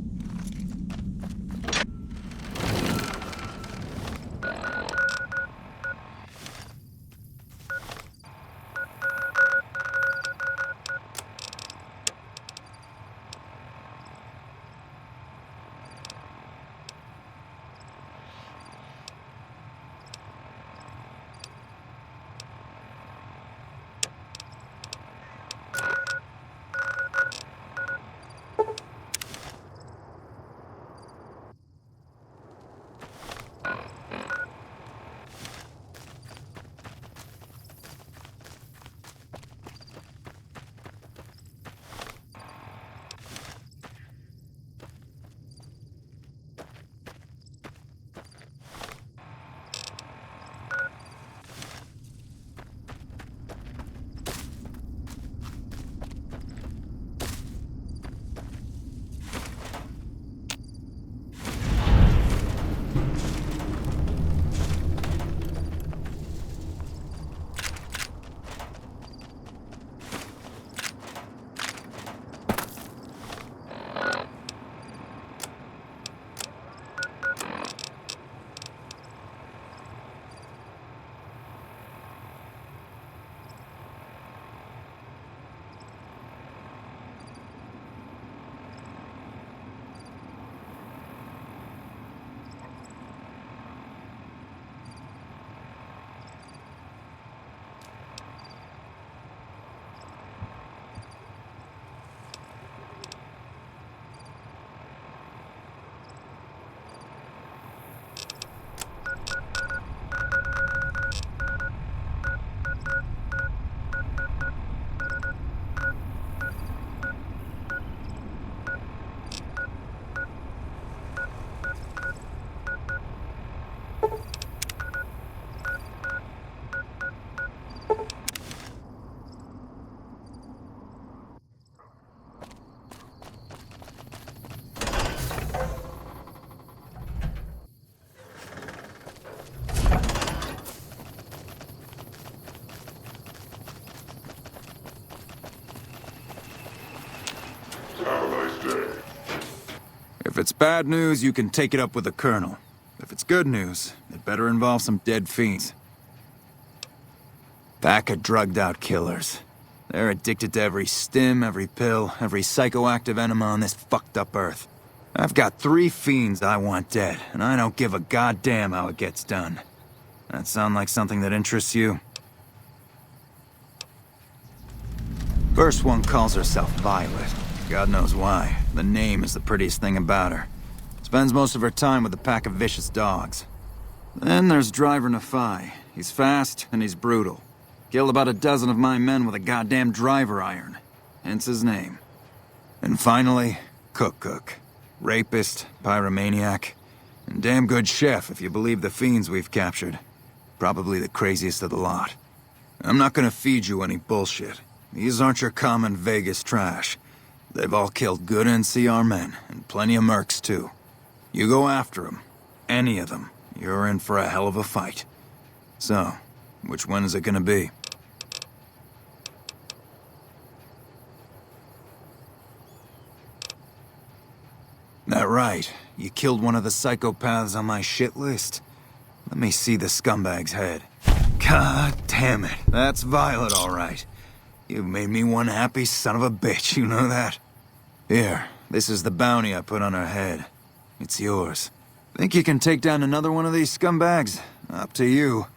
If it's bad news, you can take it up with the Colonel. If it's good news, it better involve some dead fiends. Pack of drugged-out killers. They're addicted to every stim, every pill, every psychoactive enema on this fucked-up earth. I've got 3 fiends I want dead, and I don't give a goddamn how it gets done. That sound like something that interests you? First one calls herself Violet. God knows why. The name is the prettiest thing about her. Spends most of her time with a pack of vicious dogs. Then there's Driver Nephi. He's fast and he's brutal. Killed about a dozen of my men with a goddamn driver iron. Hence his name. And finally, Cook. Rapist, pyromaniac, and damn good chef if you believe the fiends we've captured. Probably the craziest of the lot. I'm not gonna feed you any bullshit. These aren't your common Vegas trash. They've all killed good NCR men, and plenty of mercs too. You go after them, any of them, you're in for a hell of a fight. So, which one is it gonna be? That right, you killed one of the psychopaths on my shit list. Let me see the scumbag's head. God damn it, that's Violet all right. You've made me one happy son of a bitch, you know that? Here, this is the bounty I put on her head. It's yours. Think you can take down another one of these scumbags? Up to you.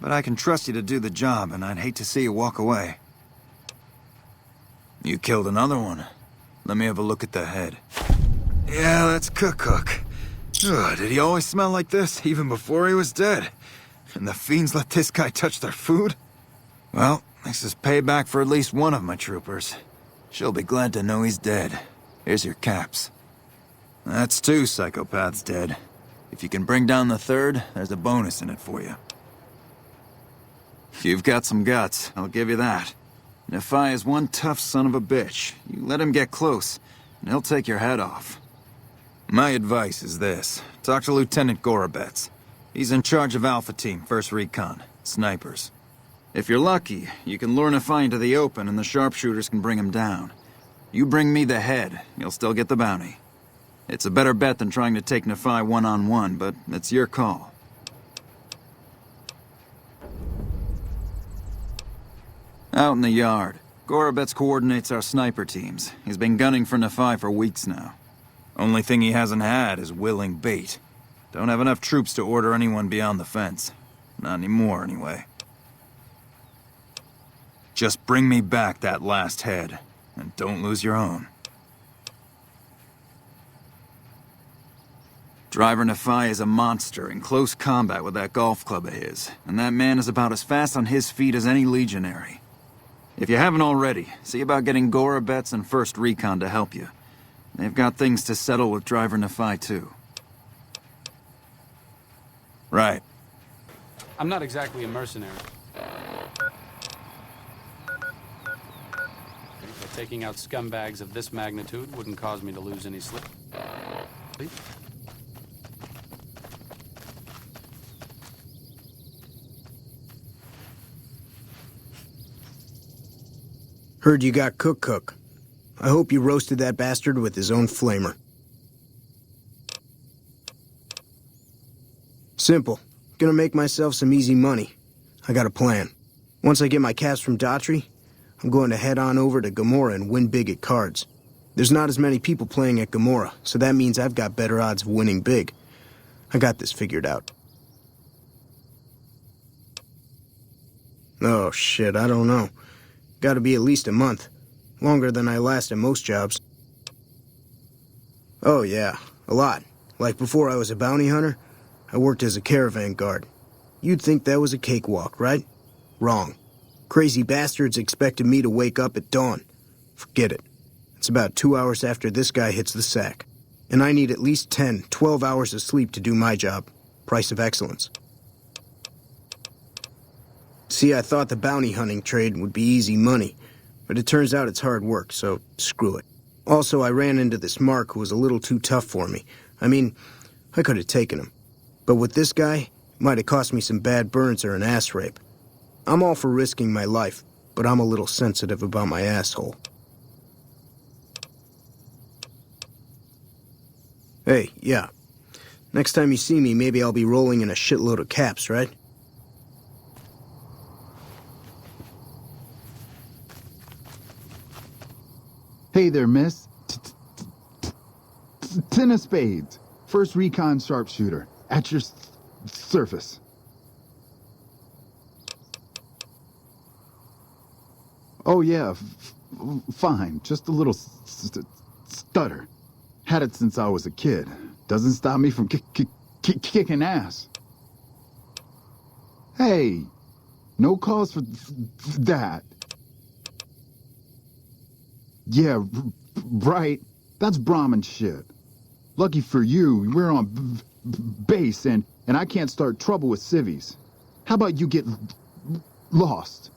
But I can trust you to do the job, and I'd hate to see you walk away. You killed another one. Let me have a look at the head. Yeah, that's Cook. Ugh, did he always smell like this, even before he was dead? And the fiends let this guy touch their food? Well, this is payback for at least one of my troopers. She'll be glad to know he's dead. Here's your caps. That's 2 psychopaths dead. If you can bring down the 3rd, there's a bonus in it for you. You've got some guts, I'll give you that. Nephi is one tough son of a bitch. You let him get close, and he'll take your head off. My advice is this. Talk to Lieutenant Gorobets. He's in charge of Alpha Team, 1st Recon. Snipers. If you're lucky, you can lure Nephi into the open and the sharpshooters can bring him down. You bring me the head, you'll still get the bounty. It's a better bet than trying to take Nephi one-on-one, but it's your call. Out in the yard, Gorobets coordinates our sniper teams. He's been gunning for Nephi for weeks now. Only thing he hasn't had is willing bait. Don't have enough troops to order anyone beyond the fence. Not anymore, anyway. Just bring me back that last head, and don't lose your own. Driver Nephi is a monster in close combat with that golf club of his, and that man is about as fast on his feet as any legionary. If you haven't already, see about getting Gorobets and 1st Recon to help you. They've got things to settle with Driver Nephi, too. Right. I'm not exactly a mercenary. But taking out scumbags of this magnitude wouldn't cause me to lose any sleep. Heard you got Cook. I hope you roasted that bastard with his own flamer. Simple. Gonna make myself some easy money. I got a plan. Once I get my caps from Daughtry, I'm going to head on over to Gamora and win big at cards. There's not as many people playing at Gamora, so that means I've got better odds of winning big. I got this figured out. Oh shit, I don't know. Gotta be at least a month. Longer than I last at most jobs. Oh yeah, a lot. Like before I was a bounty hunter, I worked as a caravan guard. You'd think that was a cakewalk, right? Wrong. Crazy bastards expected me to wake up at dawn. Forget it. It's about 2 hours after this guy hits the sack. And I need at least 10, 12 hours of sleep to do my job. Price of excellence. See, I thought the bounty hunting trade would be easy money, but it turns out it's hard work, so screw it. Also, I ran into this Mark who was a little too tough for me. I mean, I could have taken him. But with this guy, it might have cost me some bad burns or an ass rape. I'm all for risking my life, but I'm a little sensitive about my asshole. Hey, yeah. Next time you see me, maybe I'll be rolling in a shitload of caps, right? Hey there, miss. Ten of spades. 1st Recon sharpshooter. At your surface. Oh yeah, fine. Just a little stutter. Had it since I was a kid. Doesn't stop me from kicking ass. Hey, no cause for that. Yeah, right. That's Brahmin shit. Lucky for you, we're on base, and I can't start trouble with civvies. How about you get lost?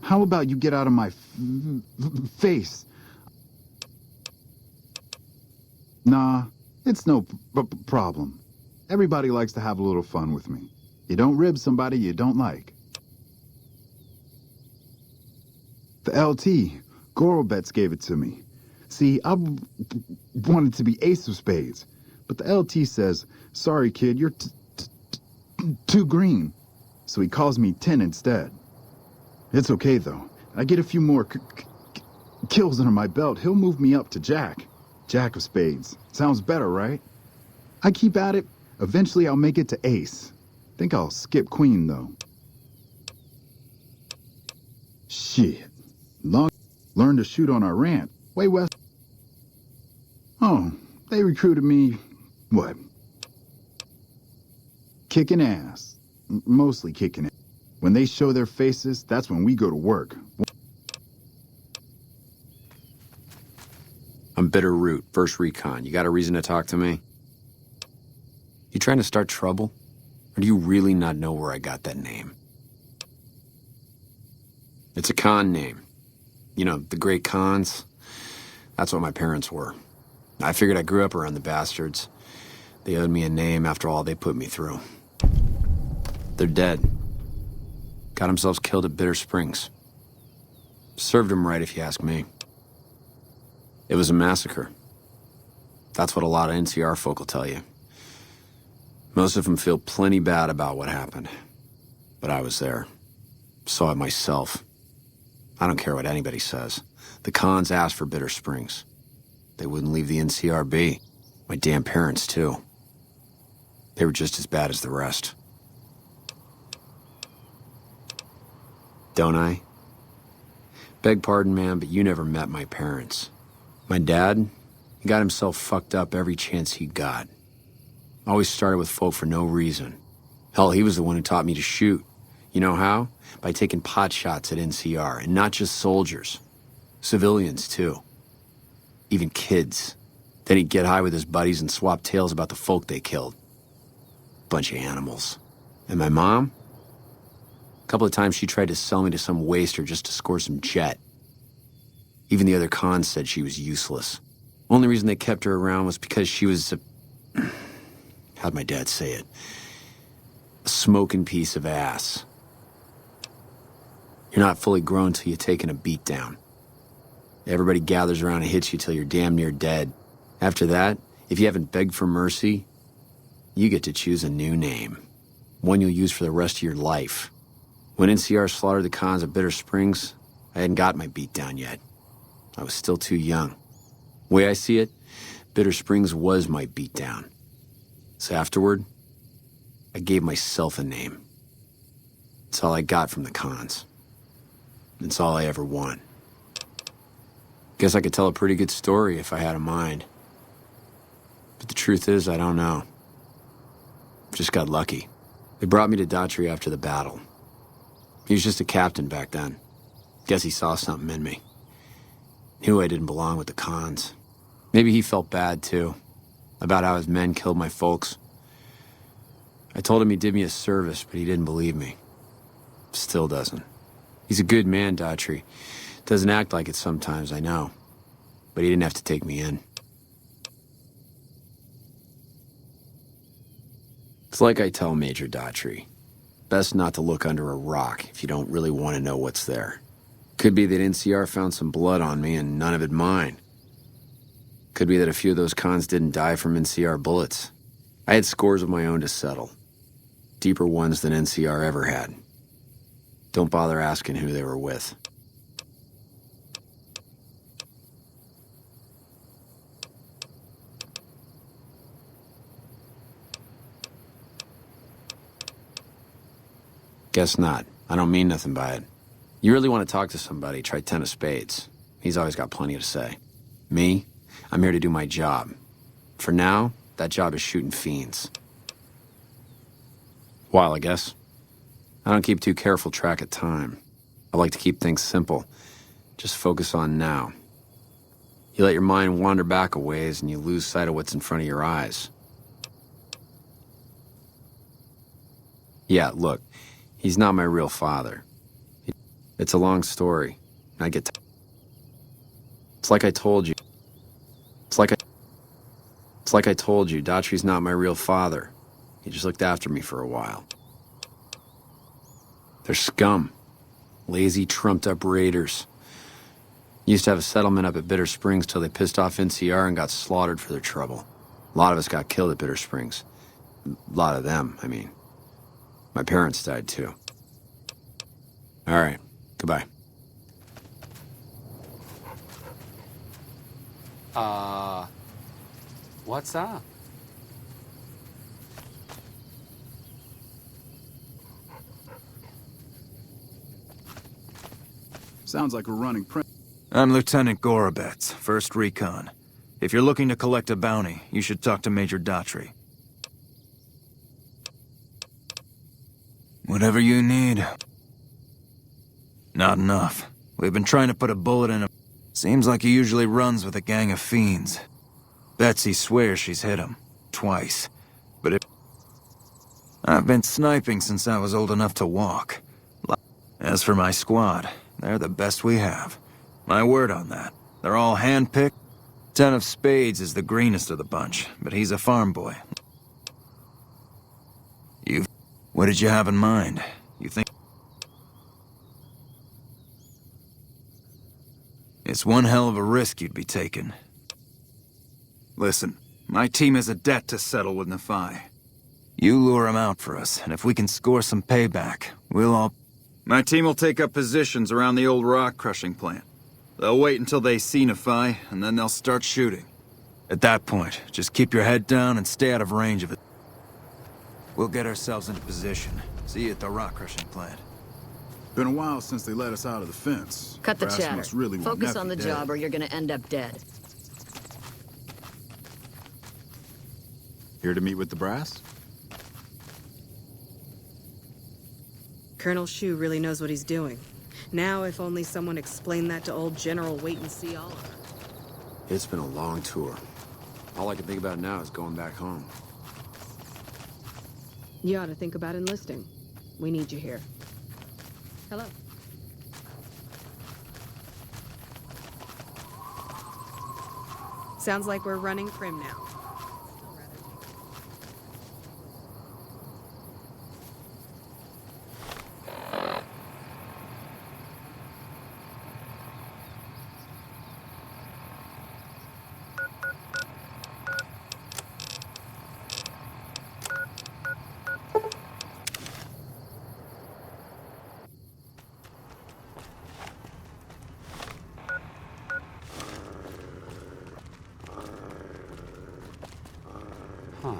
How about you get out of my face? Nah, it's no problem. Everybody likes to have a little fun with me. You don't rib somebody you don't like. The LT, Gorobets gave it to me. See, I wanted to be ace of spades, but the LT says, sorry kid, you're too green. So he calls me 10 instead. It's okay though. I get a few more kills under my belt, he'll move me up to Jack. Jack of spades. Sounds better, right? I keep at it. Eventually I'll make it to ace. Think I'll skip queen though. Shit. Learned to shoot on our ranch. Way west. Oh, they recruited me, what? Kicking ass. Mostly kicking ass. When they show their faces, that's when we go to work. I'm Bitter Root, 1st Recon. You got a reason to talk to me? You trying to start trouble? Or do you really not know where I got that name? It's a con name. You know, the great cons. That's what my parents were. I figured I grew up around the bastards. They owed me a name after all they put me through. They're dead. Got themselves killed at Bitter Springs. Served them right if you ask me. It was a massacre. That's what a lot of NCR folk will tell you. Most of them feel plenty bad about what happened. But I was there. Saw it myself. I don't care what anybody says. The Khans asked for Bitter Springs. They wouldn't leave the NCR be. My damn parents, too. They were just as bad as the rest. Don't I? Beg pardon, man, but you never met my parents. My dad, he got himself fucked up every chance he got. Always started with folk for no reason. Hell, he was the one who taught me to shoot. You know how? By taking pot shots at NCR, and not just soldiers. Civilians, too. Even kids. Then he'd get high with his buddies and swap tales about the folk they killed. Bunch of animals. And my mom? A couple of times she tried to sell me to some waster just to score some jet. Even the other Khans said she was useless. Only reason they kept her around was because she was a... how'd my dad say it? A smoking piece of ass. You're not fully grown till you've taken a beat down. Everybody gathers around and hits you till you're damn near dead. After that, if you haven't begged for mercy, you get to choose a new name. One you'll use for the rest of your life. When NCR slaughtered the Khans at Bitter Springs, I hadn't got my beat down yet. I was still too young. The way I see it, Bitter Springs was my beat down. So afterward, I gave myself a name. It's all I got from the Khans. It's all I ever want. Guess I could tell a pretty good story if I had a mind. But the truth is, I don't know. Just got lucky. They brought me to Daughtry after the battle. He was just a captain back then. Guess he saw something in me. Knew I didn't belong with the Khans. Maybe he felt bad, too, about how his men killed my folks. I told him he did me a service, but he didn't believe me. Still doesn't. He's a good man, Daughtry. Doesn't act like it sometimes, I know. But he didn't have to take me in. It's like I tell Major Daughtry. Best not to look under a rock if you don't really want to know what's there. Could be that NCR found some blood on me and none of it mine. Could be that a few of those Khans didn't die from NCR bullets. I had scores of my own to settle. Deeper ones than NCR ever had. Don't bother asking who they were with. Guess not. I don't mean nothing by it. You really want to talk to somebody, try 10 of spades. He's always got plenty to say. Me? I'm here to do my job. For now, that job is shooting fiends. While, I guess. I don't keep too careful track of time. I like to keep things simple. Just focus on now. You let your mind wander back a ways and you lose sight of what's in front of your eyes. Yeah, look, he's not my real father. It's a long story. I get It's like I told you. It's like I told you, Daughtry's not my real father. He just looked after me for a while. They're scum. Lazy, trumped-up raiders. Used to have a settlement up at Bitter Springs till they pissed off NCR and got slaughtered for their trouble. A lot of us got killed at Bitter Springs. A lot of them, I mean. My parents died, too. All right. Goodbye. What's up? Sounds like we're running I'm Lieutenant Gorobets, 1st Recon. If you're looking to collect a bounty, you should talk to Major Daughtry. Whatever you need. Not enough. We've been trying to put a bullet in him. Seems like he usually runs with a gang of fiends. Betsy swears she's hit him. Twice. But it... I've been sniping since I was old enough to walk. As for my squad, they're the best we have. My word on that. They're all hand-picked. 10 of spades is the greenest of the bunch, but he's a farm boy. What did you have in mind? You think... It's one hell of a risk you'd be taking. Listen, my team has a debt to settle with Nephi. You lure him out for us, and if we can score some payback, we'll all... My team will take up positions around the old rock crushing plant. They'll wait until they see Nephi, and then they'll start shooting. At that point, just keep your head down and stay out of range of it. We'll get ourselves into position. See you at the rock crushing plant. Been a while since they let us out of the fence. Cut the Brass chatter. must really want Focus on the Nephi dead. job or you're gonna end up dead. Here to meet with the brass? Colonel Shu really knows what he's doing. Now, if only someone explained that to old General Wait-and-See Oliver. It's been a long tour. All I can think about now is going back home. You ought to think about enlisting. We need you here. Hello. Sounds like we're running prim now. Huh.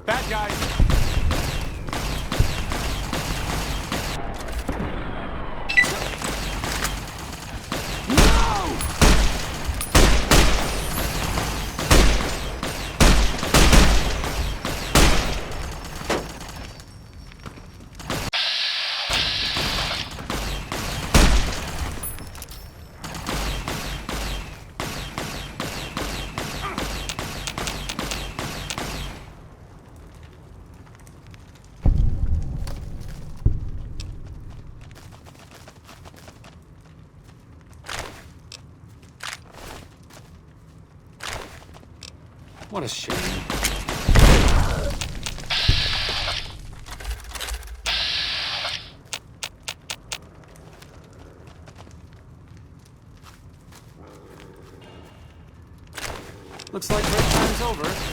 Bad guys! What a shame. Looks like break time's over.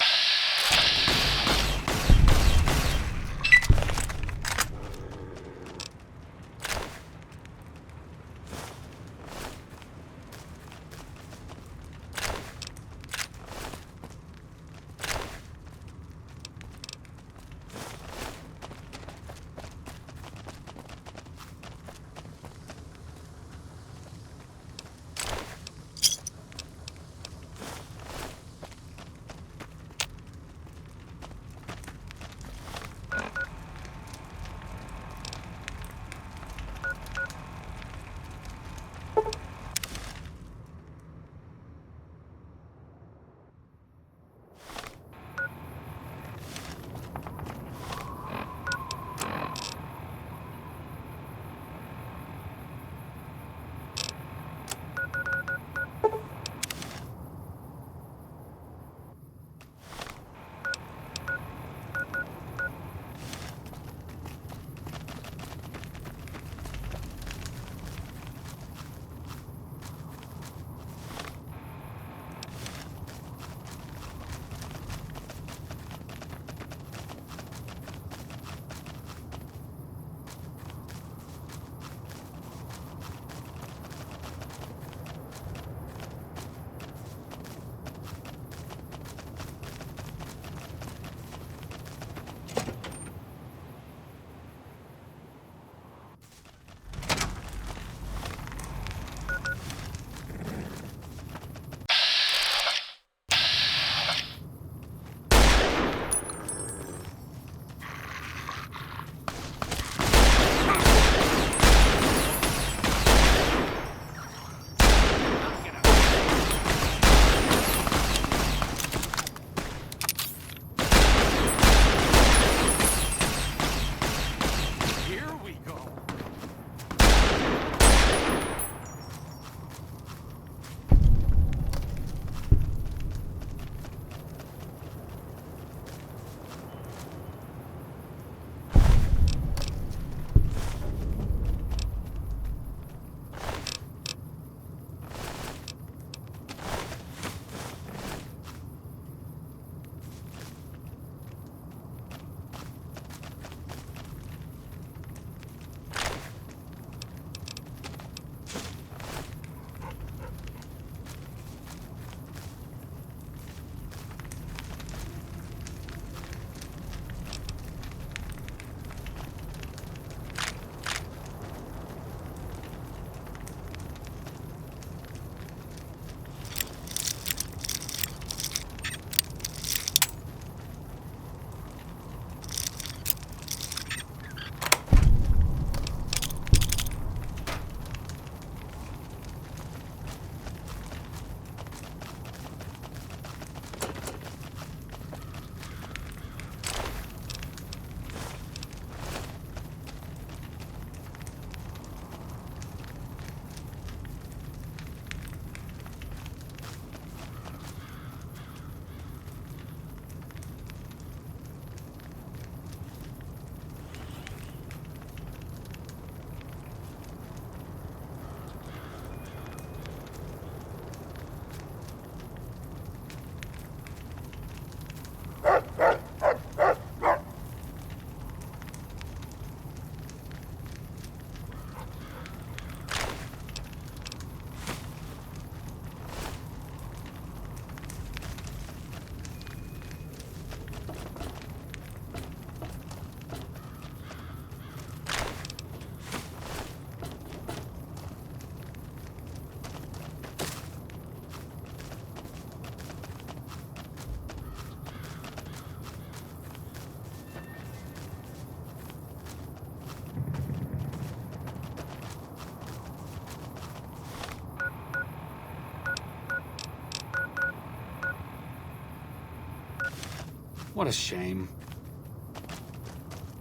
What a shame.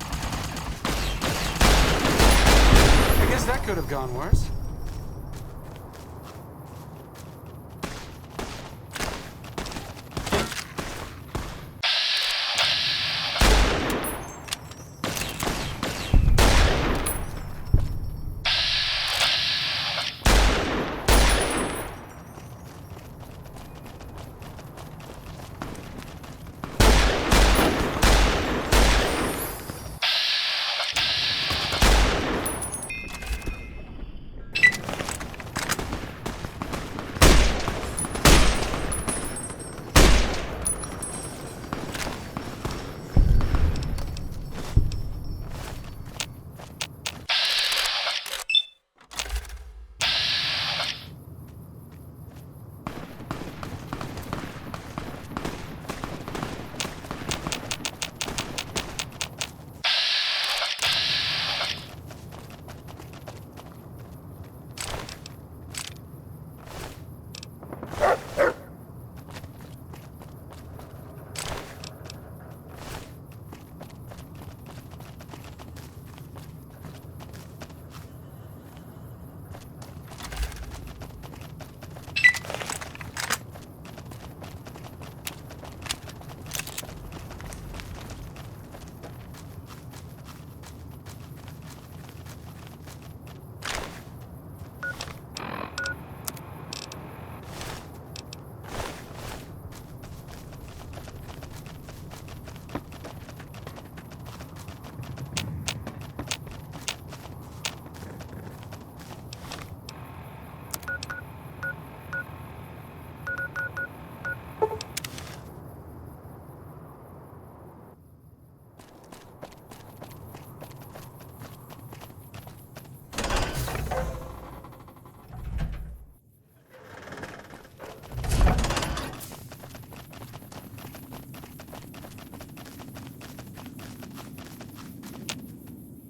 I guess that could have gone worse.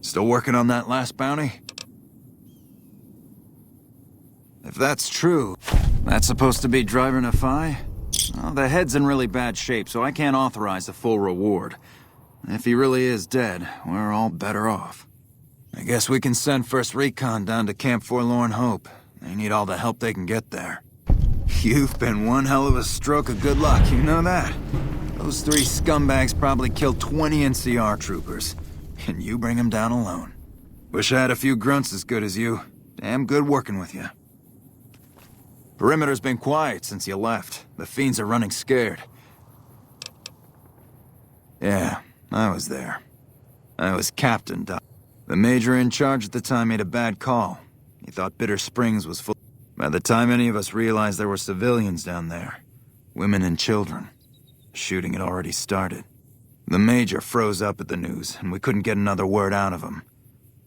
Still working on that last bounty? If that's true, that's supposed to be Driver Nephi? Well, the head's in really bad shape, so I can't authorize a full reward. If he really is dead, we're all better off. I guess we can send First Recon down to Camp Forlorn Hope. They need all the help they can get there. You've been one hell of a stroke of good luck, you know that? Those 3 scumbags probably killed 20 NCR troopers. And you bring them down alone. Wish I had a few grunts as good as you. Damn good working with you. Perimeter's been quiet since you left. The fiends are running scared. Yeah, I was there. I was Captain Doc. The major in charge at the time made a bad call. He thought Bitter Springs was full. By the time any of us realized there were civilians down there, women and children, shooting had already started. The major froze up at the news, and we couldn't get another word out of him.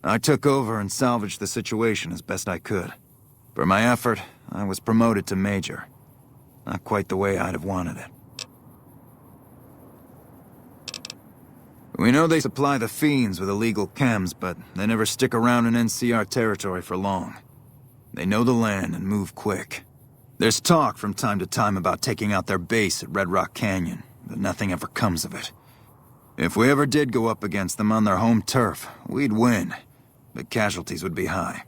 I took over and salvaged the situation as best I could. For my effort, I was promoted to major. Not quite the way I'd have wanted it. We know they supply the fiends with illegal chems, but they never stick around in NCR territory for long. They know the land and move quick. There's talk from time to time about taking out their base at Red Rock Canyon, but nothing ever comes of it. If we ever did go up against them on their home turf, we'd win, but casualties would be high.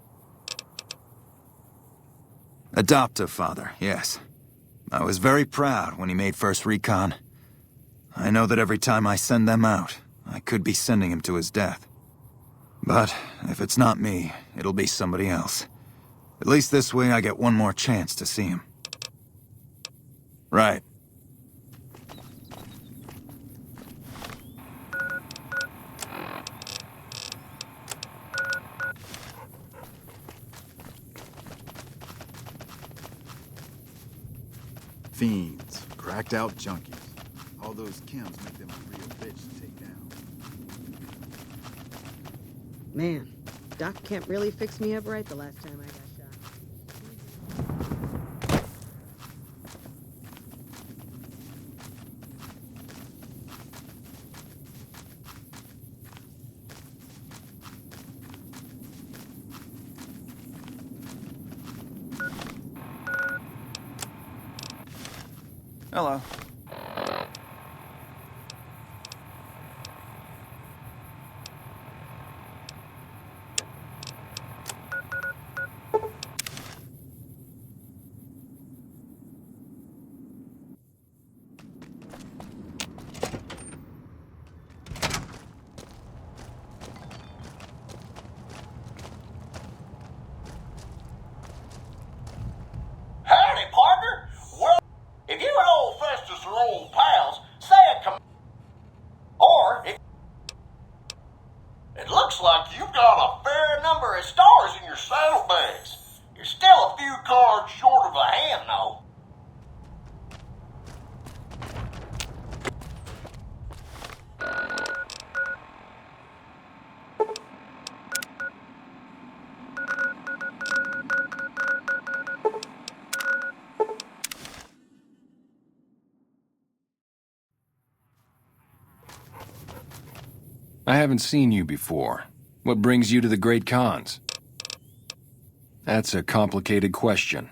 Adoptive father, yes. I was very proud when he made First Recon. I know that every time I send them out, I could be sending him to his death. But if it's not me, it'll be somebody else. At least this way I get one more chance to see him. Right. Fiends, cracked out junkies. All those chems make them a real bitch to take down. Man, Doc Kemp really fixed me up right the last time I got shot. Hello. I haven't seen you before. What brings you to the Great Khans? That's a complicated question.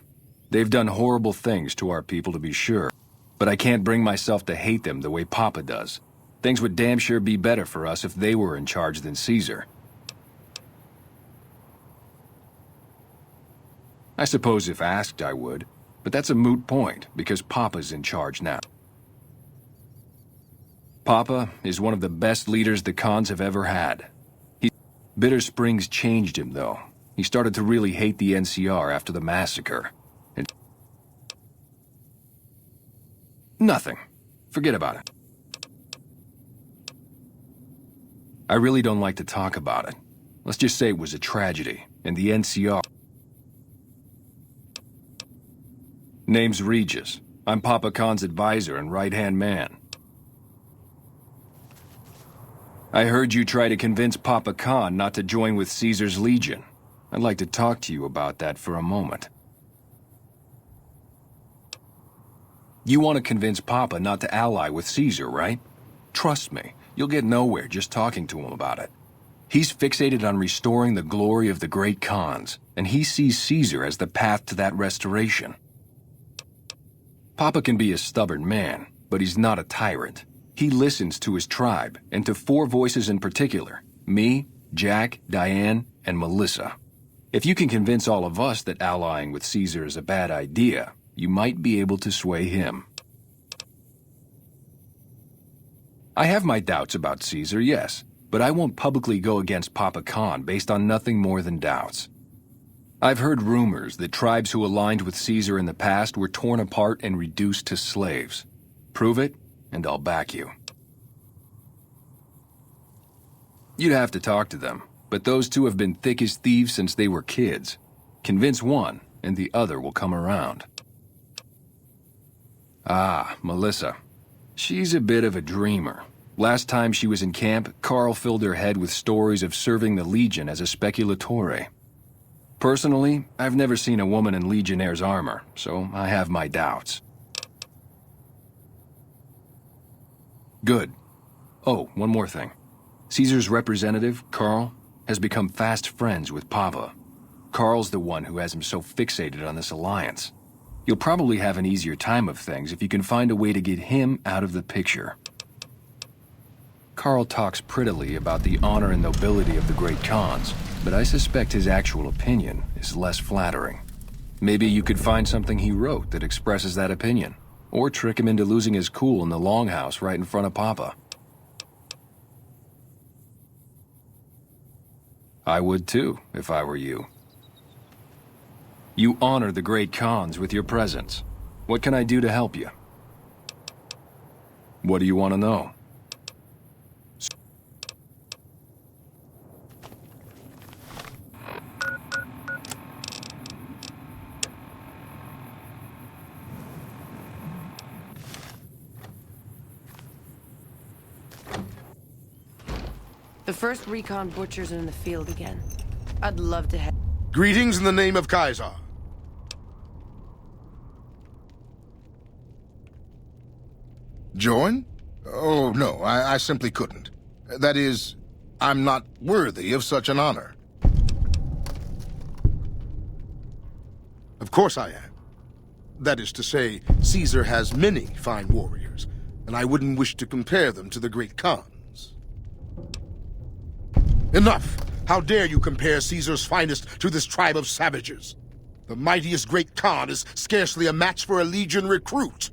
They've done horrible things to our people, to be sure. But I can't bring myself to hate them the way Papa does. Things would damn sure be better for us if they were in charge than Caesar. I suppose if asked I would, but that's a moot point, because Papa's in charge now. Papa is one of the best leaders the Khans have ever had. Bitter Springs changed him, though. He started to really hate the NCR after the massacre. And nothing. Forget about it. I really don't like to talk about it. Let's just say it was a tragedy, and the NCR... Name's Regis. I'm Papa Khan's advisor and right-hand man. I heard you try to convince Papa Khan not to join with Caesar's Legion. I'd like to talk to you about that for a moment. You want to convince Papa not to ally with Caesar, right? Trust me, you'll get nowhere just talking to him about it. He's fixated on restoring the glory of the Great Khans, and he sees Caesar as the path to that restoration. Papa can be a stubborn man, but he's not a tyrant. He listens to his tribe, and to 4 voices in particular: me, Jack, Diane, and Melissa. If you can convince all of us that allying with Caesar is a bad idea, you might be able to sway him. I have my doubts about Caesar, yes, but I won't publicly go against Papa Khan based on nothing more than doubts. I've heard rumors that tribes who aligned with Caesar in the past were torn apart and reduced to slaves. Prove it, and I'll back you. You'd have to talk to them, but those 2 have been thick as thieves since they were kids. Convince one, and the other will come around. Ah, Melissa. She's a bit of a dreamer. Last time she was in camp, Carl filled her head with stories of serving the Legion as a speculatore. Personally, I've never seen a woman in Legionnaire's armor, so I have my doubts. Good. Oh, one more thing. Caesar's representative, Carl, has become fast friends with Papa. Carl's the one who has him so fixated on this alliance. You'll probably have an easier time of things if you can find a way to get him out of the picture. Carl talks prettily about the honor and nobility of the Great Khans, but I suspect his actual opinion is less flattering. Maybe you could find something he wrote that expresses that opinion, or trick him into losing his cool in the longhouse right in front of Papa. I would too, if I were you. You honor the Great Khans with your presence. What can I do to help you? What do you want to know? The first recon butchers are in the field again. I'd love to have... Greetings in the name of Kaiser. Join? Oh, no, I simply couldn't. That is, I'm not worthy of such an honor. Of course I am. That is to say, Caesar has many fine warriors, and I wouldn't wish to compare them to the Great Khans. Enough! How dare you compare Caesar's finest to this tribe of savages? The mightiest Great Khan is scarcely a match for a Legion recruit.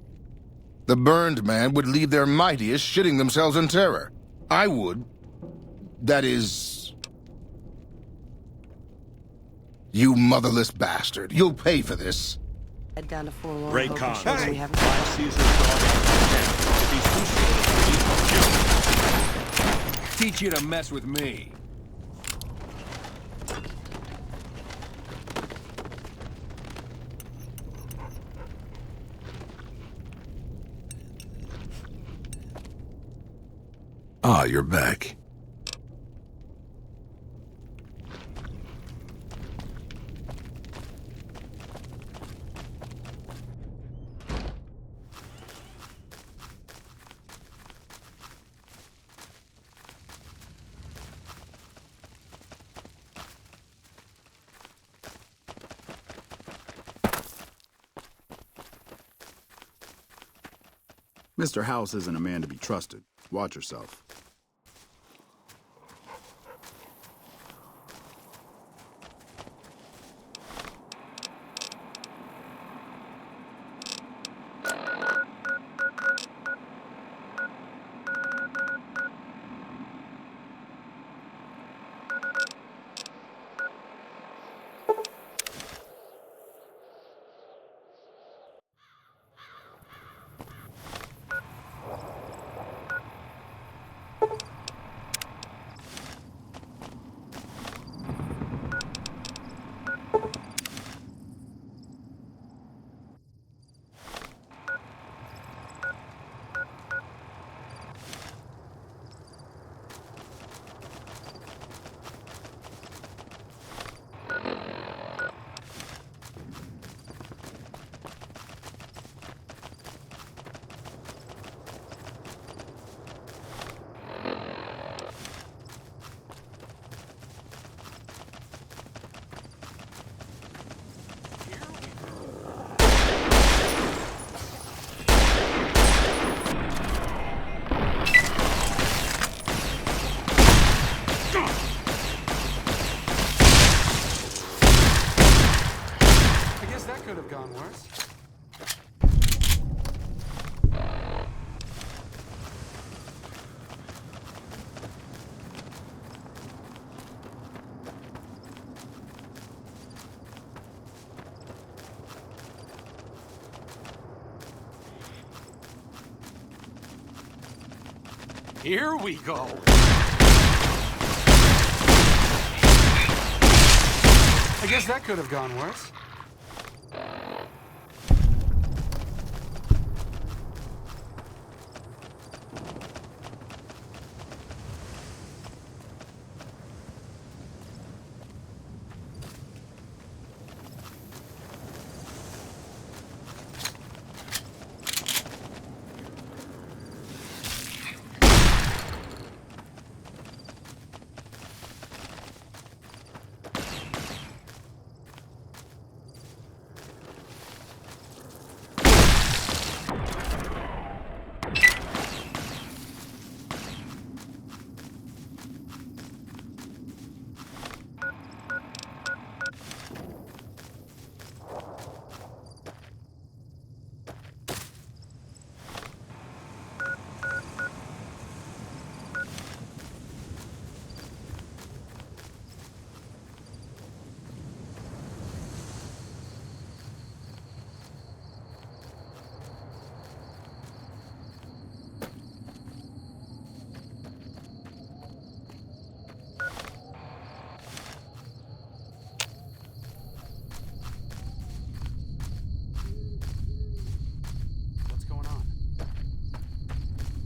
The burned man would leave their mightiest shitting themselves in terror. I would. That is... You motherless bastard. You'll pay for this. Head down to forlorn Great hope Khan. and show them we haven't- Teach you to mess with me. Ah, you're back. Mr. House isn't a man to be trusted. Watch yourself. Could have gone worse. Here we go. I guess that could have gone worse.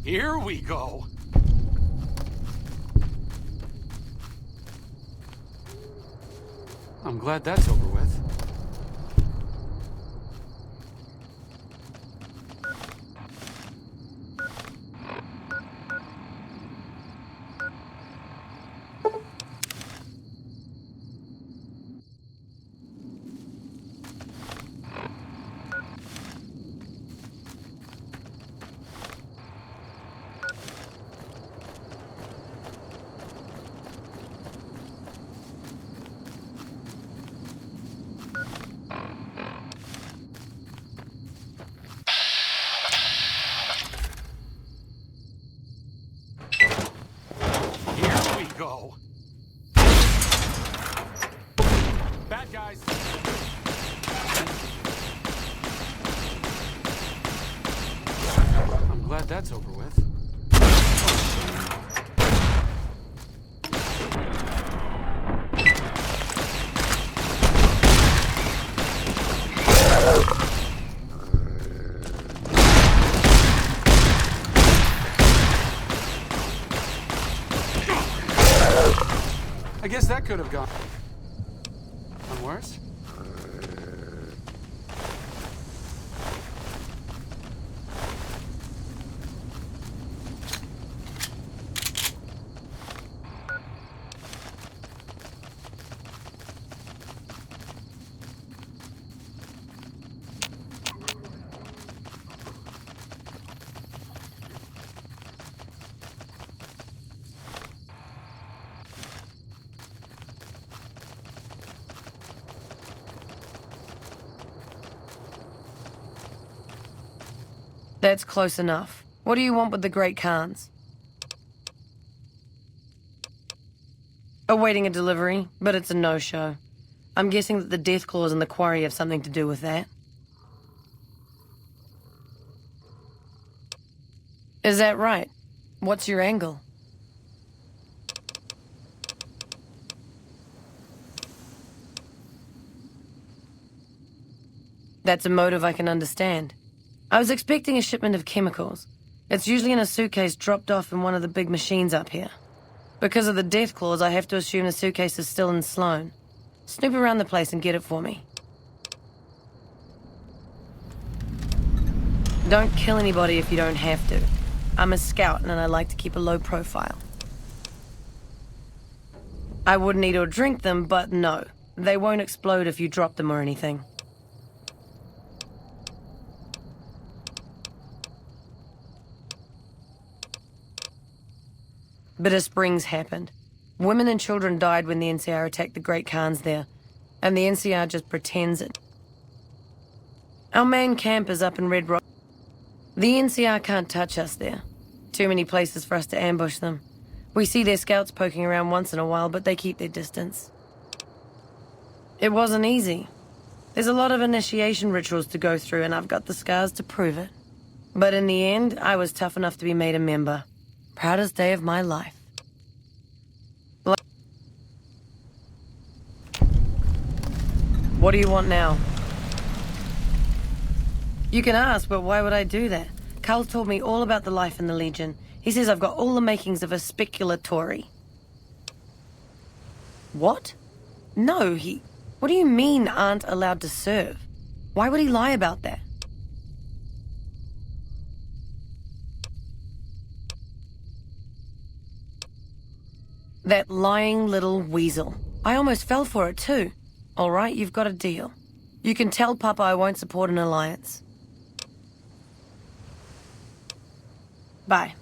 Here we go. I'm glad that's over with. Go. Bad guys. I'm glad that's over with. I guess that could have gone worse. That's close enough. What do you want with the Great Khans? Awaiting a delivery, but it's a no-show. I'm guessing that the death claws in the quarry have something to do with that. Is that right? What's your angle? That's a motive I can understand. I was expecting a shipment of chemicals. It's usually in a suitcase dropped off in one of the big machines up here. Because of the death clause, I have to assume the suitcase is still in Sloan. Snoop around the place and get it for me. Don't kill anybody if you don't have to. I'm a scout and I like to keep a low profile. I wouldn't eat or drink them, but no. They won't explode if you drop them or anything. Bitter Springs happened. Women and children died when the NCR attacked the Great Khans there, and the NCR just pretends it. Our main camp is up in Red Rock. The NCR can't touch us there. Too many places for us to ambush them. We see their scouts poking around once in a while, but they keep their distance. It wasn't easy. There's a lot of initiation rituals to go through, and I've got the scars to prove it. But in the end, I was tough enough to be made a member. Proudest day of my life. What do you want now? You can ask, but why would I do that? Carl told me all about the life in the Legion. He says I've got all the makings of a speculatory. What? No, What do you mean aren't allowed to serve? Why would he lie about that? That lying little weasel. I almost fell for it too. All right, you've got a deal. You can tell Papa I won't support an alliance. Bye.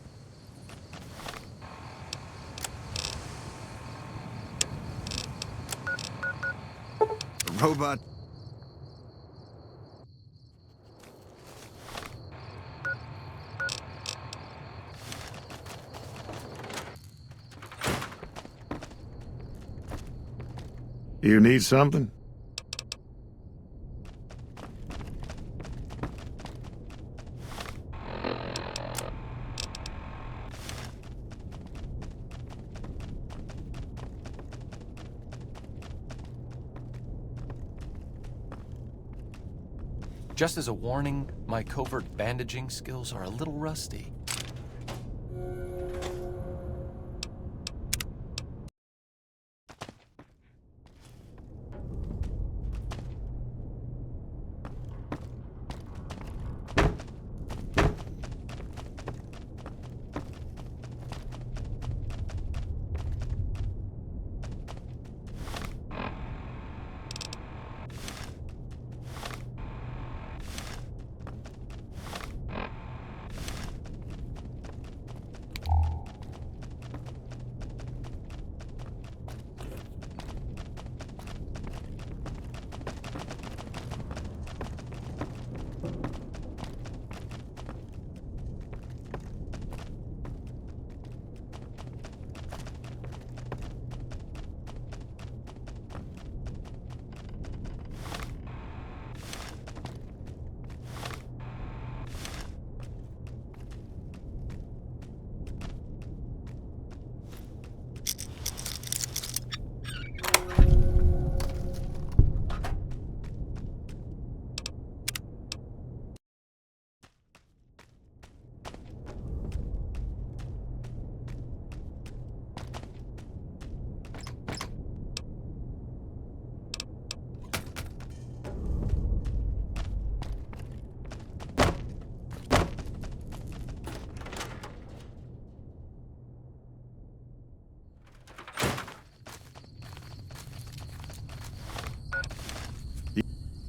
Robot. You need something? Just as a warning, my covert bandaging skills are a little rusty.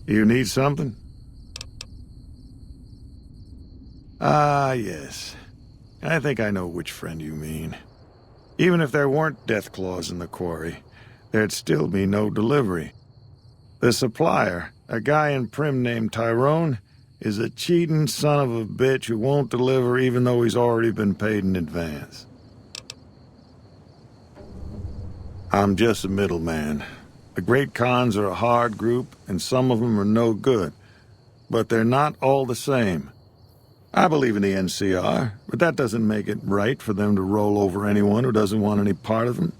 You need something? Ah, yes. I think I know which friend you mean. Even if there weren't death claws in the quarry, there'd still be no delivery. The supplier, a guy in Prim named Tyrone, is a cheating son of a bitch who won't deliver even though he's already been paid in advance. I'm just a middleman. The Great Khans are a hard group, and some of them are no good. But they're not all the same. I believe in the NCR, but that doesn't make it right for them to roll over anyone who doesn't want any part of them.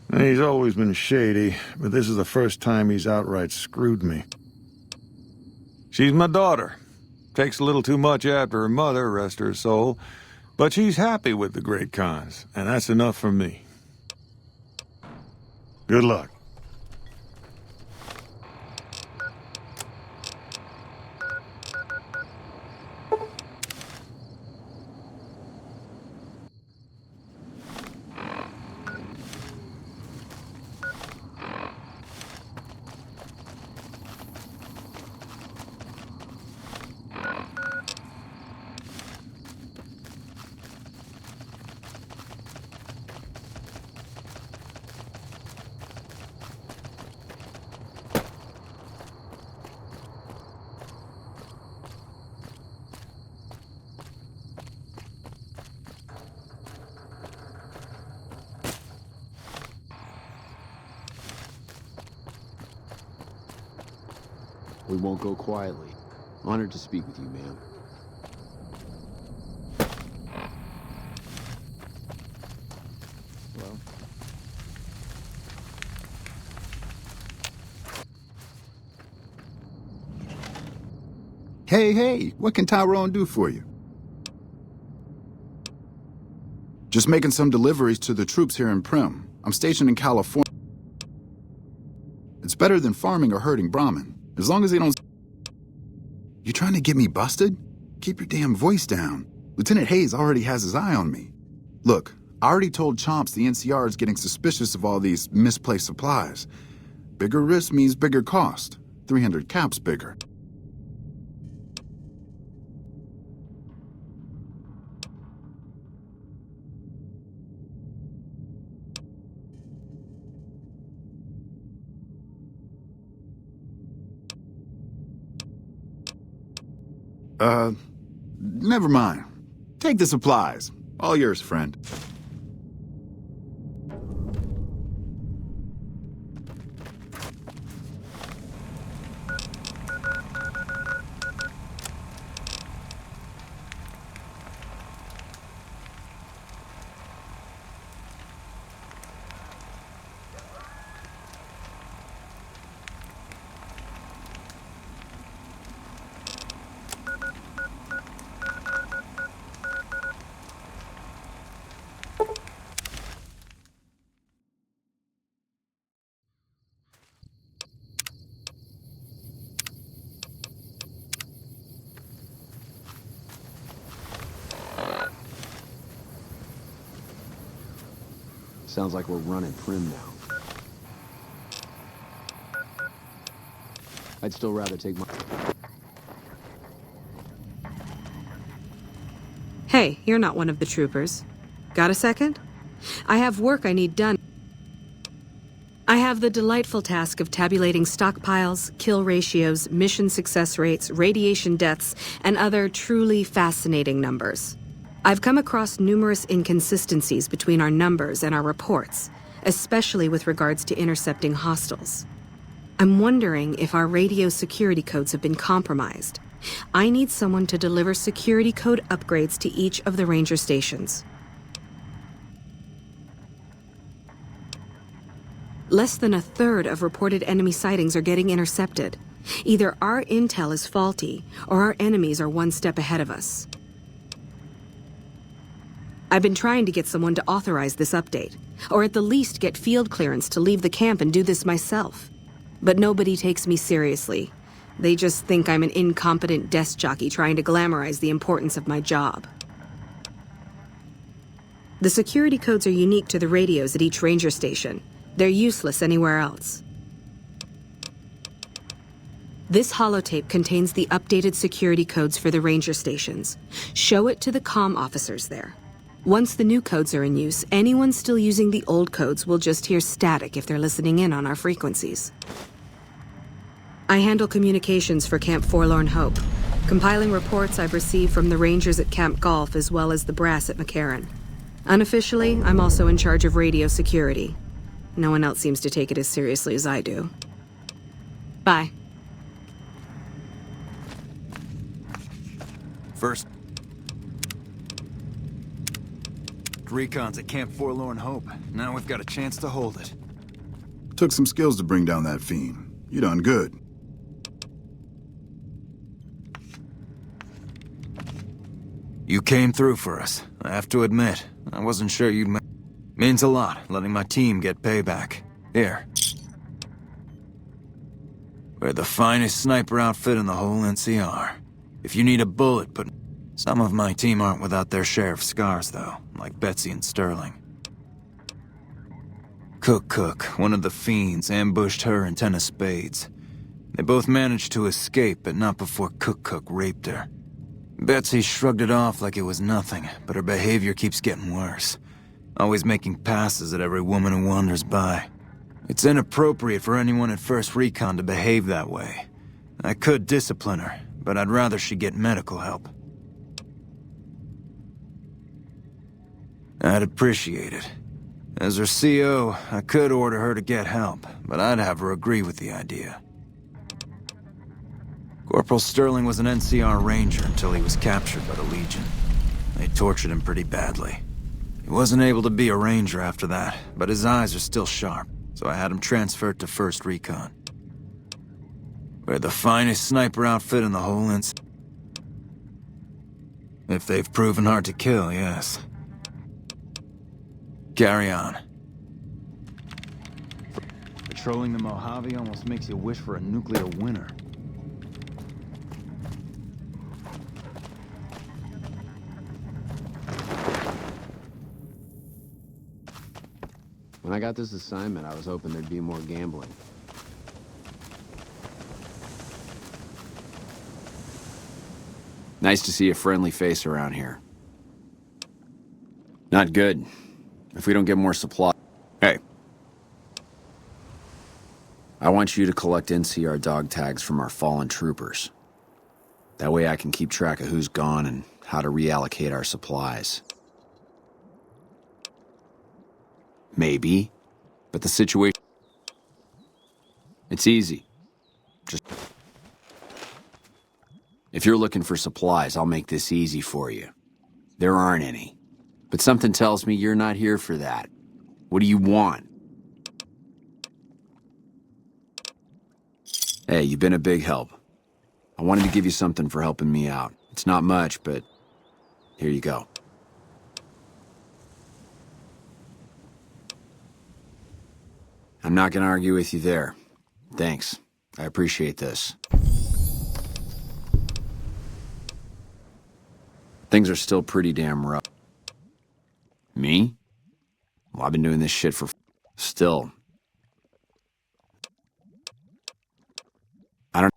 And he's always been shady, but this is the first time he's outright screwed me. She's my daughter. Takes a little too much after her mother, rest her soul. But she's happy with the Great Khans, and that's enough for me. Good luck. We won't go quietly. Honored to speak with you, ma'am. Well. Hey, what can Tyrone do for you? Just making some deliveries to the troops here in Prim. I'm stationed in California. It's better than farming or herding Brahmin. As long as they don't... You trying to get me busted? Keep your damn voice down. Lieutenant Hayes already has his eye on me. Look, I already told Chomps the NCR is getting suspicious of all these misplaced supplies. Bigger risk means bigger cost. 300 caps bigger. Never mind. Take the supplies. All yours, friend. Sounds like we're running Prim now. I'd still rather take my... Hey, you're not one of the troopers. Got a second? I have work I need done. I have the delightful task of tabulating stockpiles, kill ratios, mission success rates, radiation deaths, and other truly fascinating numbers. I've come across numerous inconsistencies between our numbers and our reports, especially with regards to intercepting hostiles. I'm wondering if our radio security codes have been compromised. I need someone to deliver security code upgrades to each of the ranger stations. Less than a third of reported enemy sightings are getting intercepted. Either our intel is faulty, or our enemies are one step ahead of us. I've been trying to get someone to authorize this update, or at the least get field clearance to leave the camp and do this myself. But nobody takes me seriously. They just think I'm an incompetent desk jockey trying to glamorize the importance of my job. The security codes are unique to the radios at each ranger station. They're useless anywhere else. This holotape contains the updated security codes for the ranger stations. Show it to the comm officers there. Once the new codes are in use, anyone still using the old codes will just hear static if they're listening in on our frequencies. I handle communications for Camp Forlorn Hope, compiling reports I've received from the rangers at Camp Golf as well as the brass at McCarran. Unofficially, I'm also in charge of radio security. No one else seems to take it as seriously as I do. Bye. First recon's at Camp Forlorn Hope. Now we've got a chance to hold it. Took some skills to bring down that fiend. You done good. You came through for us. I have to admit, I wasn't sure you'd means a lot, letting my team get payback. Here. We're the finest sniper outfit in the whole NCR. If you need a bullet, but some of my team aren't without their share of scars, though, like Betsy and Sterling. Cook, one of the fiends, ambushed her and 10 of spades. They both managed to escape, but not before Cook raped her. Betsy shrugged it off like it was nothing, but her behavior keeps getting worse. Always making passes at every woman who wanders by. It's inappropriate for anyone at First Recon to behave that way. I could discipline her, but I'd rather she get medical help. I'd appreciate it. As her CO, I could order her to get help, but I'd have her agree with the idea. Corporal Sterling was an NCR ranger until he was captured by the Legion. They tortured him pretty badly. He wasn't able to be a ranger after that, but his eyes are still sharp, so I had him transferred to First Recon. We're the finest sniper outfit in the whole NCR. If they've proven hard to kill, yes. Carry on. Patrolling the Mojave almost makes you wish for a nuclear winter. When I got this assignment, I was hoping there'd be more gambling. Nice to see a friendly face around here. Not good. If we don't get more supply... Hey. I want you to collect NCR dog tags from our fallen troopers. That way I can keep track of who's gone and how to reallocate our supplies. Maybe. But the situation... It's easy. Just... If you're looking for supplies, I'll make this easy for you. There aren't any. But something tells me you're not here for that. What do you want? Hey, you've been a big help. I wanted to give you something for helping me out. It's not much, but here you go. I'm not gonna argue with you there. Thanks. I appreciate this. Things are still pretty damn rough. Me? Well, I've been doing this shit for... Still. I don't...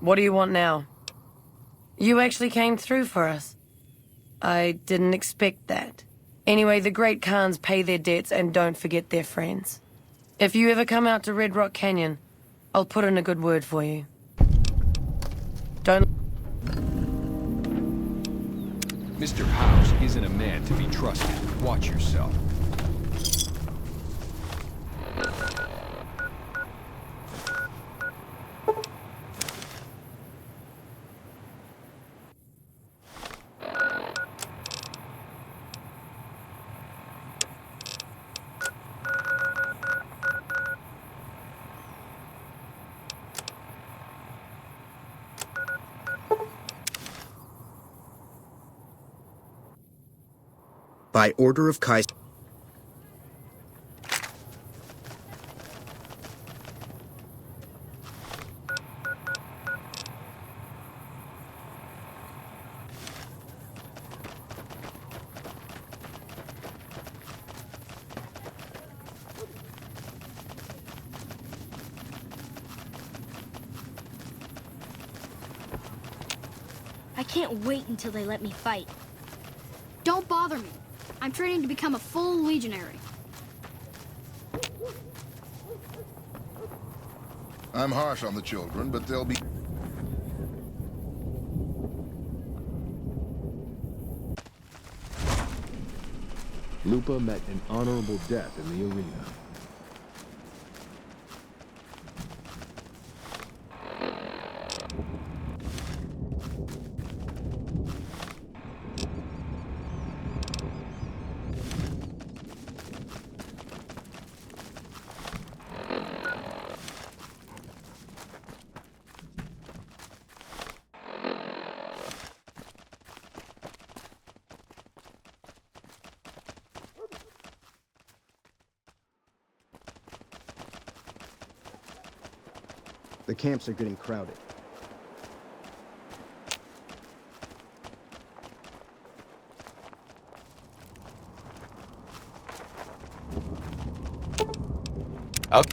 What do you want now? You actually came through for us. I didn't expect that. Anyway, the Great Khans pay their debts and don't forget their friends. If you ever come out to Red Rock Canyon, I'll put in a good word for you. Don't... Mr. House isn't a man to be trusted. Watch yourself. By order of Kaiser. I can't wait until they let me fight. Don't bother me. I'm training to become a full legionary. I'm harsh on the children, but they'll be... Lupa met an honorable death in the arena. The camps are getting crowded. Up.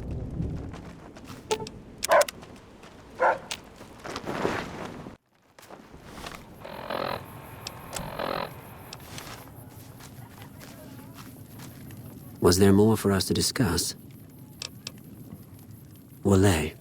Was there more for us to discuss? Were they?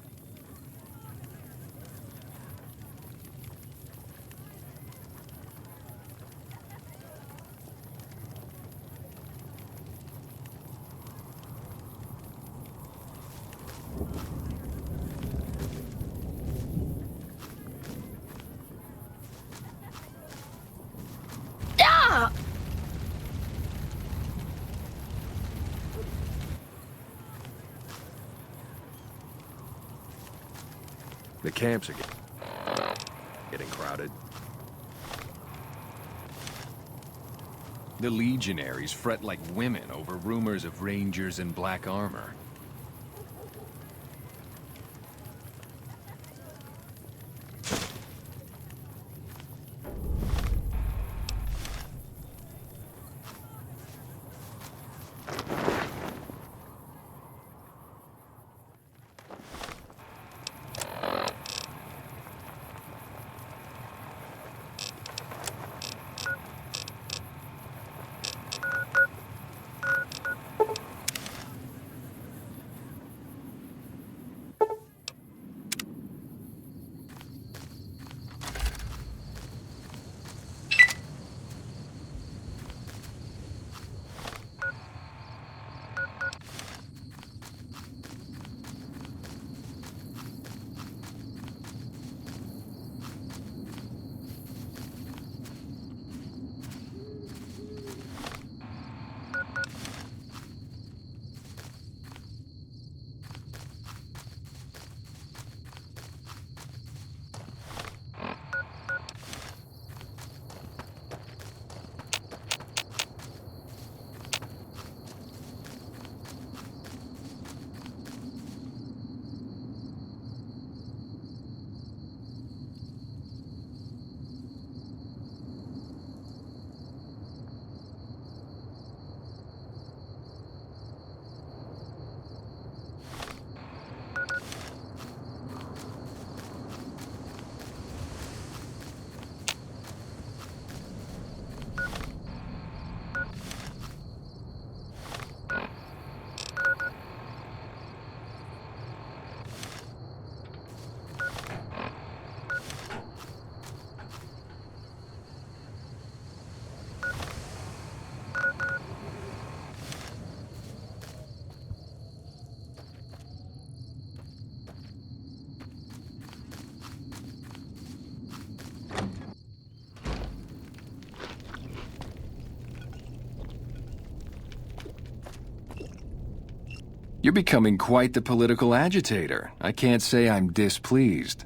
The camps are getting crowded. The legionaries fret like women over rumors of rangers in black armor. You're becoming quite the political agitator. I can't say I'm displeased.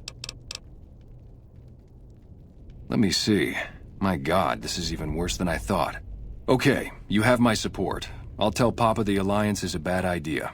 Let me see. My God, this is even worse than I thought. Okay, you have my support. I'll tell Papa the Alliance is a bad idea.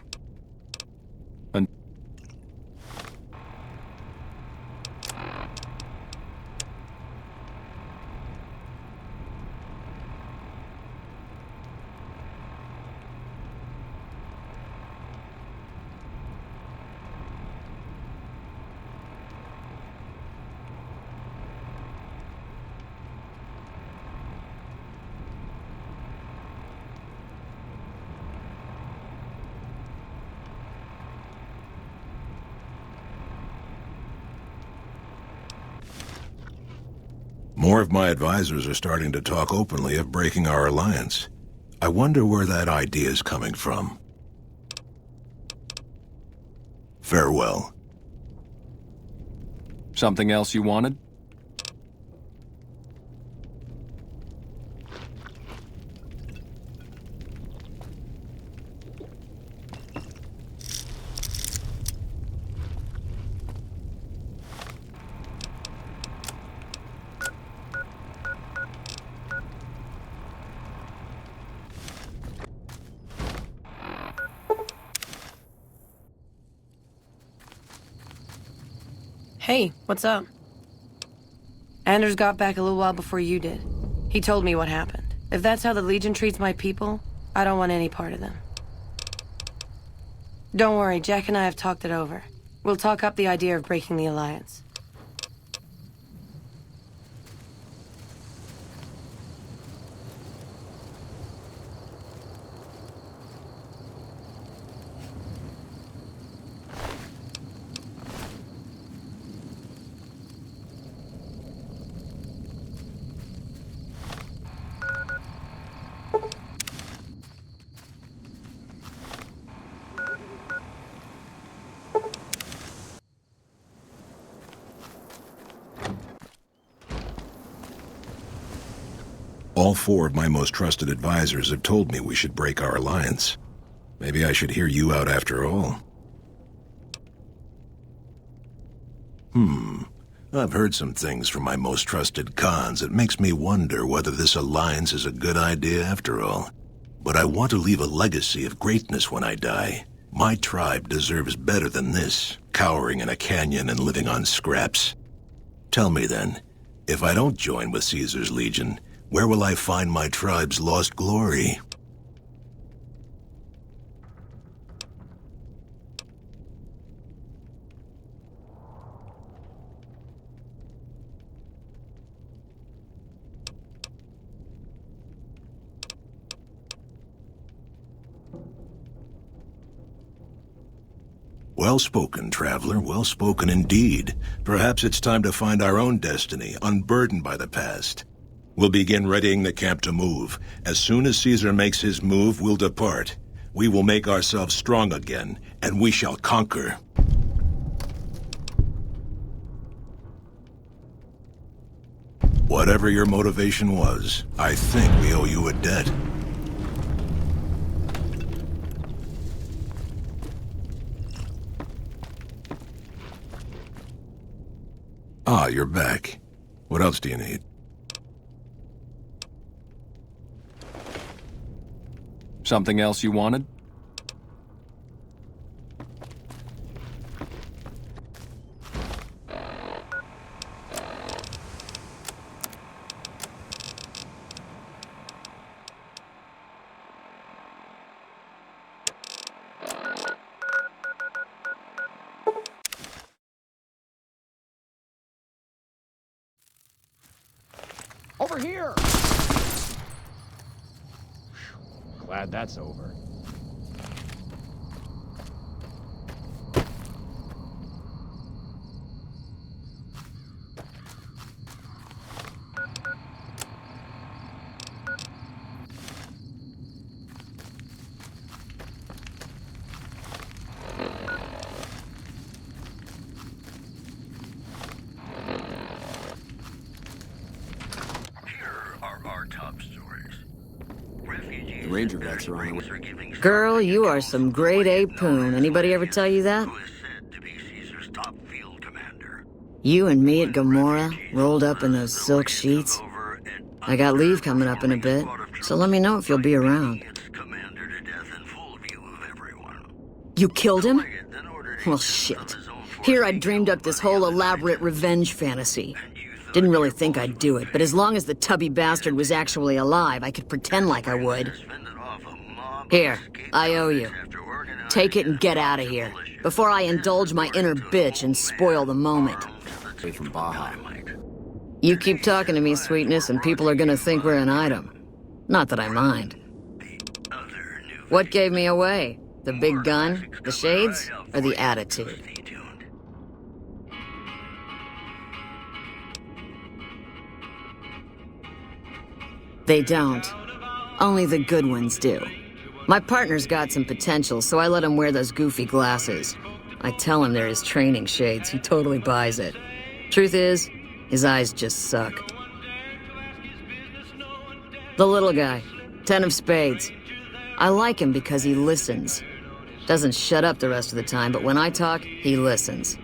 More of my advisors are starting to talk openly of breaking our alliance. I wonder where that idea is coming from. Farewell. Something else you wanted? Hey, what's up? Anders got back a little while before you did. He told me what happened. If that's how the Legion treats my people, I don't want any part of them. Don't worry, Jack and I have talked it over. We'll talk up the idea of breaking the Alliance. All four of my most trusted advisors have told me we should break our alliance. Maybe I should hear you out after all. I've heard some things from my most trusted Khans that makes me wonder whether this alliance is a good idea after all. But I want to leave a legacy of greatness when I die. My tribe deserves better than this, cowering in a canyon and living on scraps. Tell me then, if I don't join with Caesar's Legion, where will I find my tribe's lost glory? Well spoken, traveler, well spoken indeed. Perhaps it's time to find our own destiny, unburdened by the past. We'll begin readying the camp to move. As soon as Caesar makes his move, we'll depart. We will make ourselves strong again, and we shall conquer. Whatever your motivation was, I think we owe you a debt. Ah, you're back. What else do you need? Something else you wanted? Over here! Glad that's over. Here are our top stories. The Ranger vets are on the way. Girl, you are some grade A poon. Anybody ever tell you that? You and me at Gamora, rolled up in those silk sheets. I got leave coming up in a bit, so let me know if you'll be around. You killed him? Well, shit. Here I'd dreamed up this whole elaborate revenge fantasy. Didn't really think I'd do it, but as long as the tubby bastard was actually alive, I could pretend like I would. Here, I owe you. Take it and get out of here, before I indulge my inner bitch and spoil the moment. From Baja. You keep talking to me, sweetness, and people are gonna think we're an item. Not that I mind. What gave me away? The big gun, the shades, or the attitude? They don't. Only the good ones do. My partner's got some potential, so I let him wear those goofy glasses. I tell him they're his training shades. He totally buys it. Truth is, his eyes just suck. The little guy, 10 of spades. I like him because he listens. Doesn't shut up the rest of the time, but when I talk, he listens.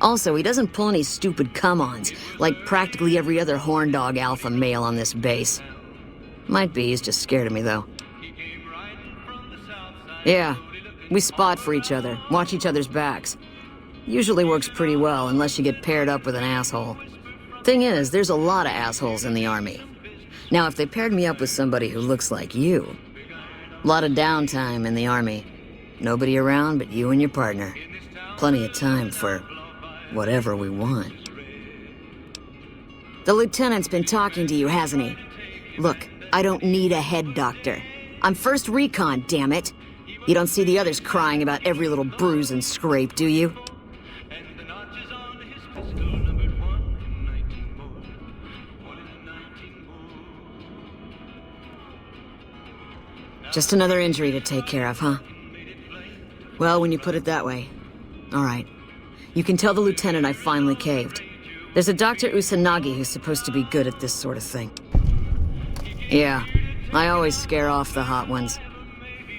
Also, he doesn't pull any stupid come-ons, like practically every other horn dog alpha male on this base. Might be he's just scared of me, though. Yeah, we spot for each other, watch each other's backs. Usually works pretty well, unless you get paired up with an asshole. Thing is, there's a lot of assholes in the army. Now, if they paired me up with somebody who looks like you... A lot of downtime in the army. Nobody around but you and your partner. Plenty of time for whatever we want. The lieutenant's been talking to you, hasn't he? Look, I don't need a head doctor. I'm first recon, damn it. You don't see the others crying about every little bruise and scrape, do you? Just another injury to take care of, huh? Well, when you put it that way. All right. You can tell the lieutenant I finally caved. There's a Dr. Usanagi who's supposed to be good at this sort of thing. Yeah, I always scare off the hot ones.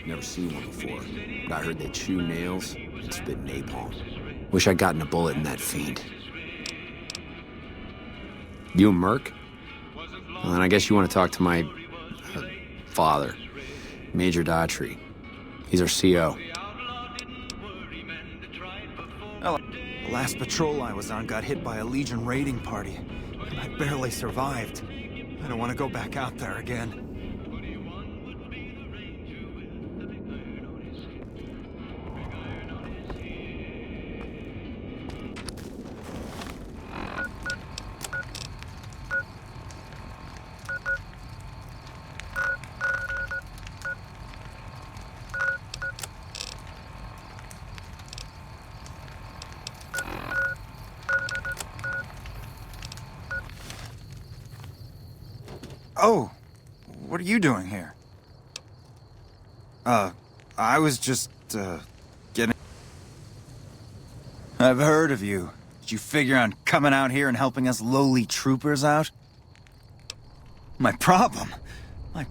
Never seen one before, but I heard they chew nails and spit napalm. Wish I'd gotten a bullet in that fiend. You a merc? Well, then I guess you want to talk to my... father. Major Daughtry. He's our CO. Well, the last patrol I was on got hit by a Legion raiding party, and I barely survived. I don't want to go back out there again. Oh, what are you doing here? I was just, getting... I've heard of you. Did you figure on coming out here and helping us lowly troopers out? My problem? Like,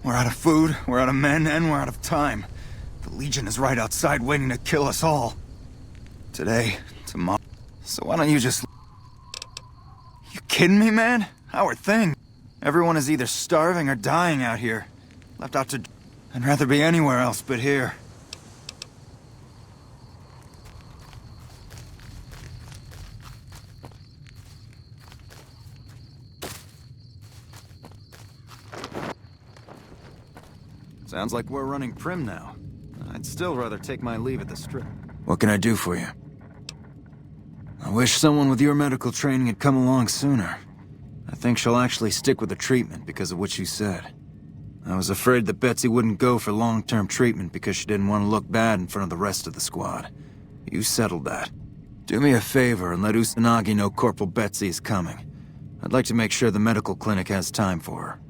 we're out of food, we're out of men, and we're out of time. The Legion is right outside waiting to kill us all. Today, tomorrow. So why don't you just... You kidding me, man? How are things? Everyone is either starving or dying out here. Left out to... I'd rather be anywhere else but here. Sounds like we're running prim now. I'd still rather take my leave at the strip. What can I do for you? I wish someone with your medical training had come along sooner. I think she'll actually stick with the treatment because of what you said. I was afraid that Betsy wouldn't go for long-term treatment because she didn't want to look bad in front of the rest of the squad. You settled that. Do me a favor and let Usanagi know Corporal Betsy is coming. I'd like to make sure the medical clinic has time for her.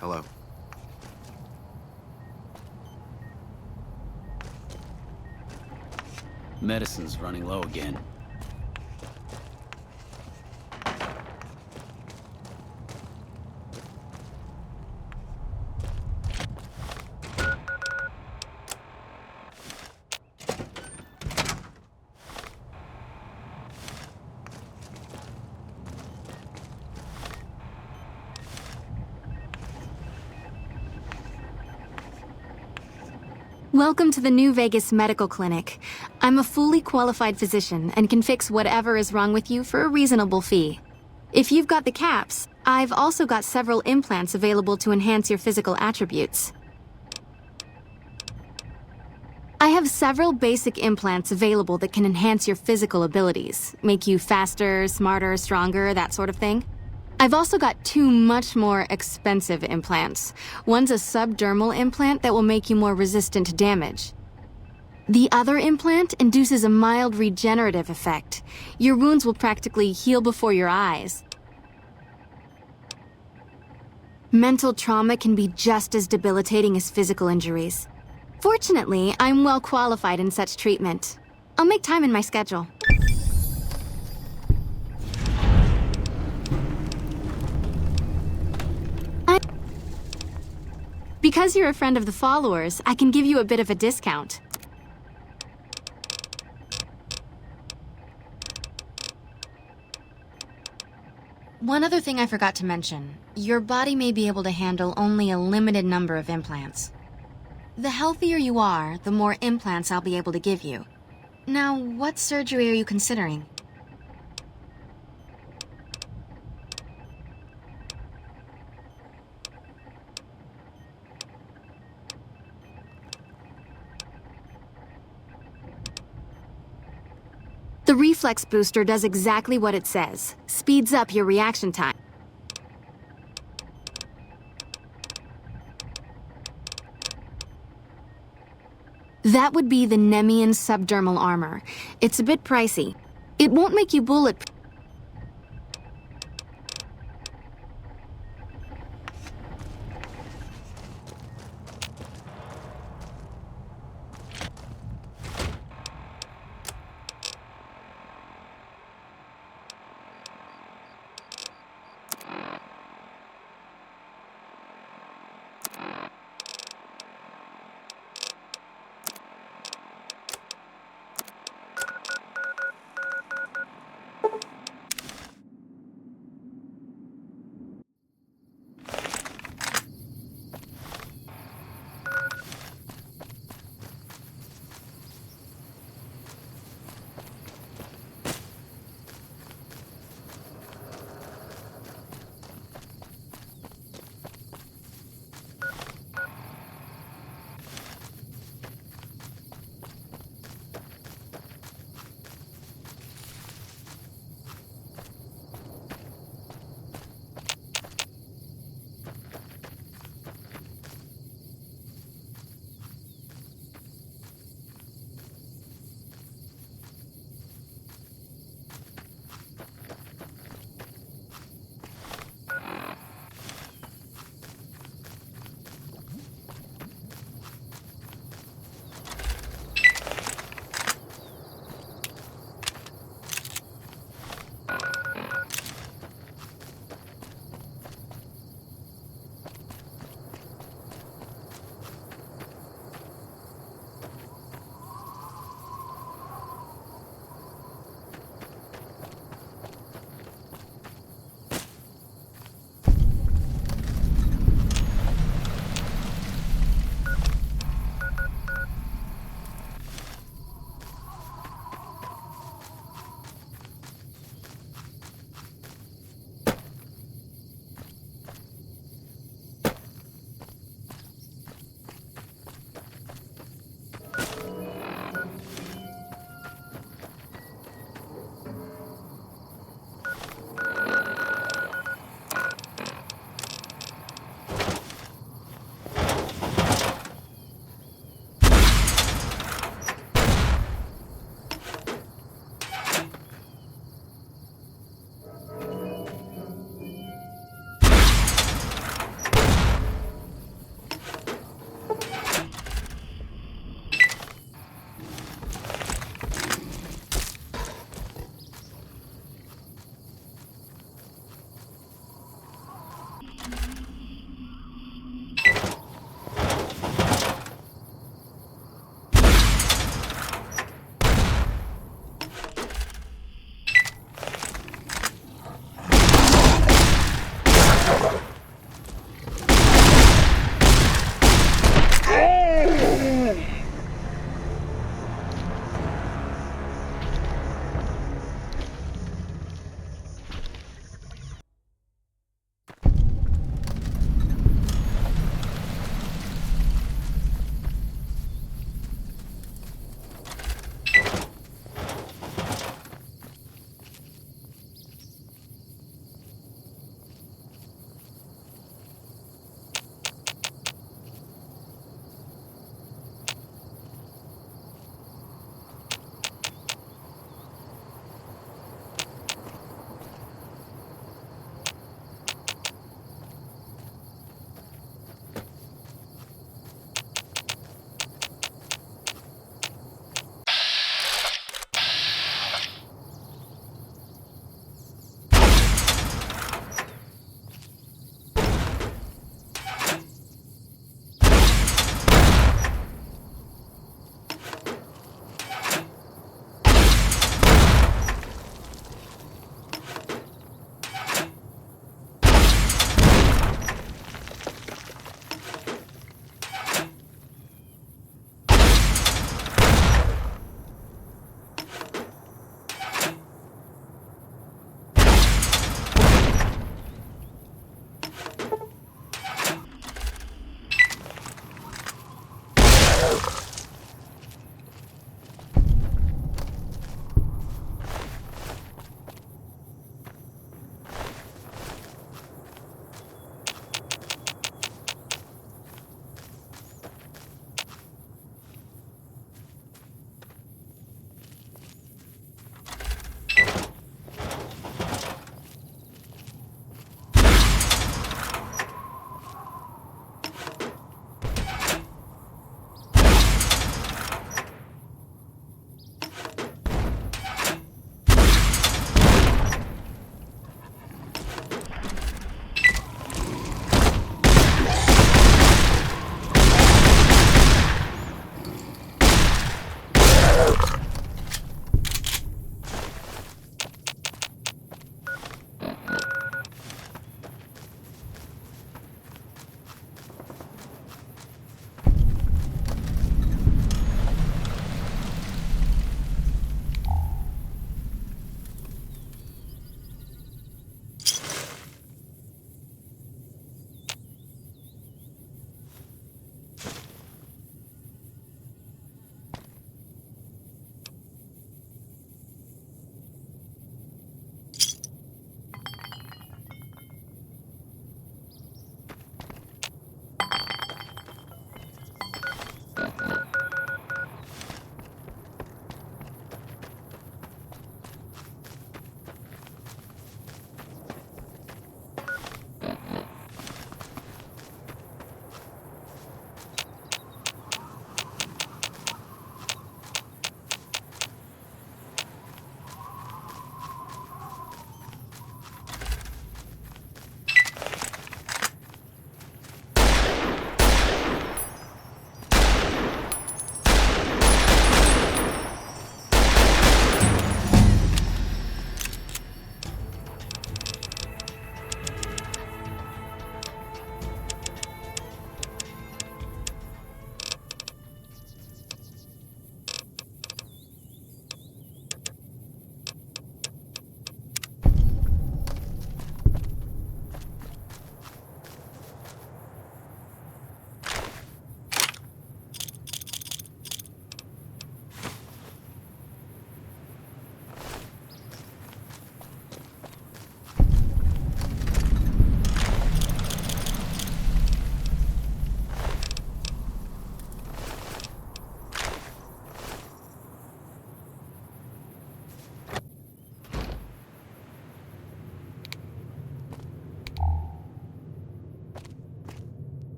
Hello. Medicine's running low again. Welcome to the New Vegas Medical Clinic. I'm a fully qualified physician and can fix whatever is wrong with you for a reasonable fee. If you've got the caps, I've also got several implants available to enhance your physical attributes. I have several basic implants available that can enhance your physical abilities, make you faster, smarter, stronger, that sort of thing. I've also got two much more expensive implants. One's a subdermal implant that will make you more resistant to damage. The other implant induces a mild regenerative effect. Your wounds will practically heal before your eyes. Mental trauma can be just as debilitating as physical injuries. Fortunately, I'm well qualified in such treatment. I'll make time in my schedule. Because you're a friend of the followers, I can give you a bit of a discount. One other thing I forgot to mention. Your body may be able to handle only a limited number of implants. The healthier you are, the more implants I'll be able to give you. Now, what surgery are you considering? The reflex booster does exactly what it says. Speeds up your reaction time. That would be the Nemean subdermal armor. It's a bit pricey. It won't make you bulletproof.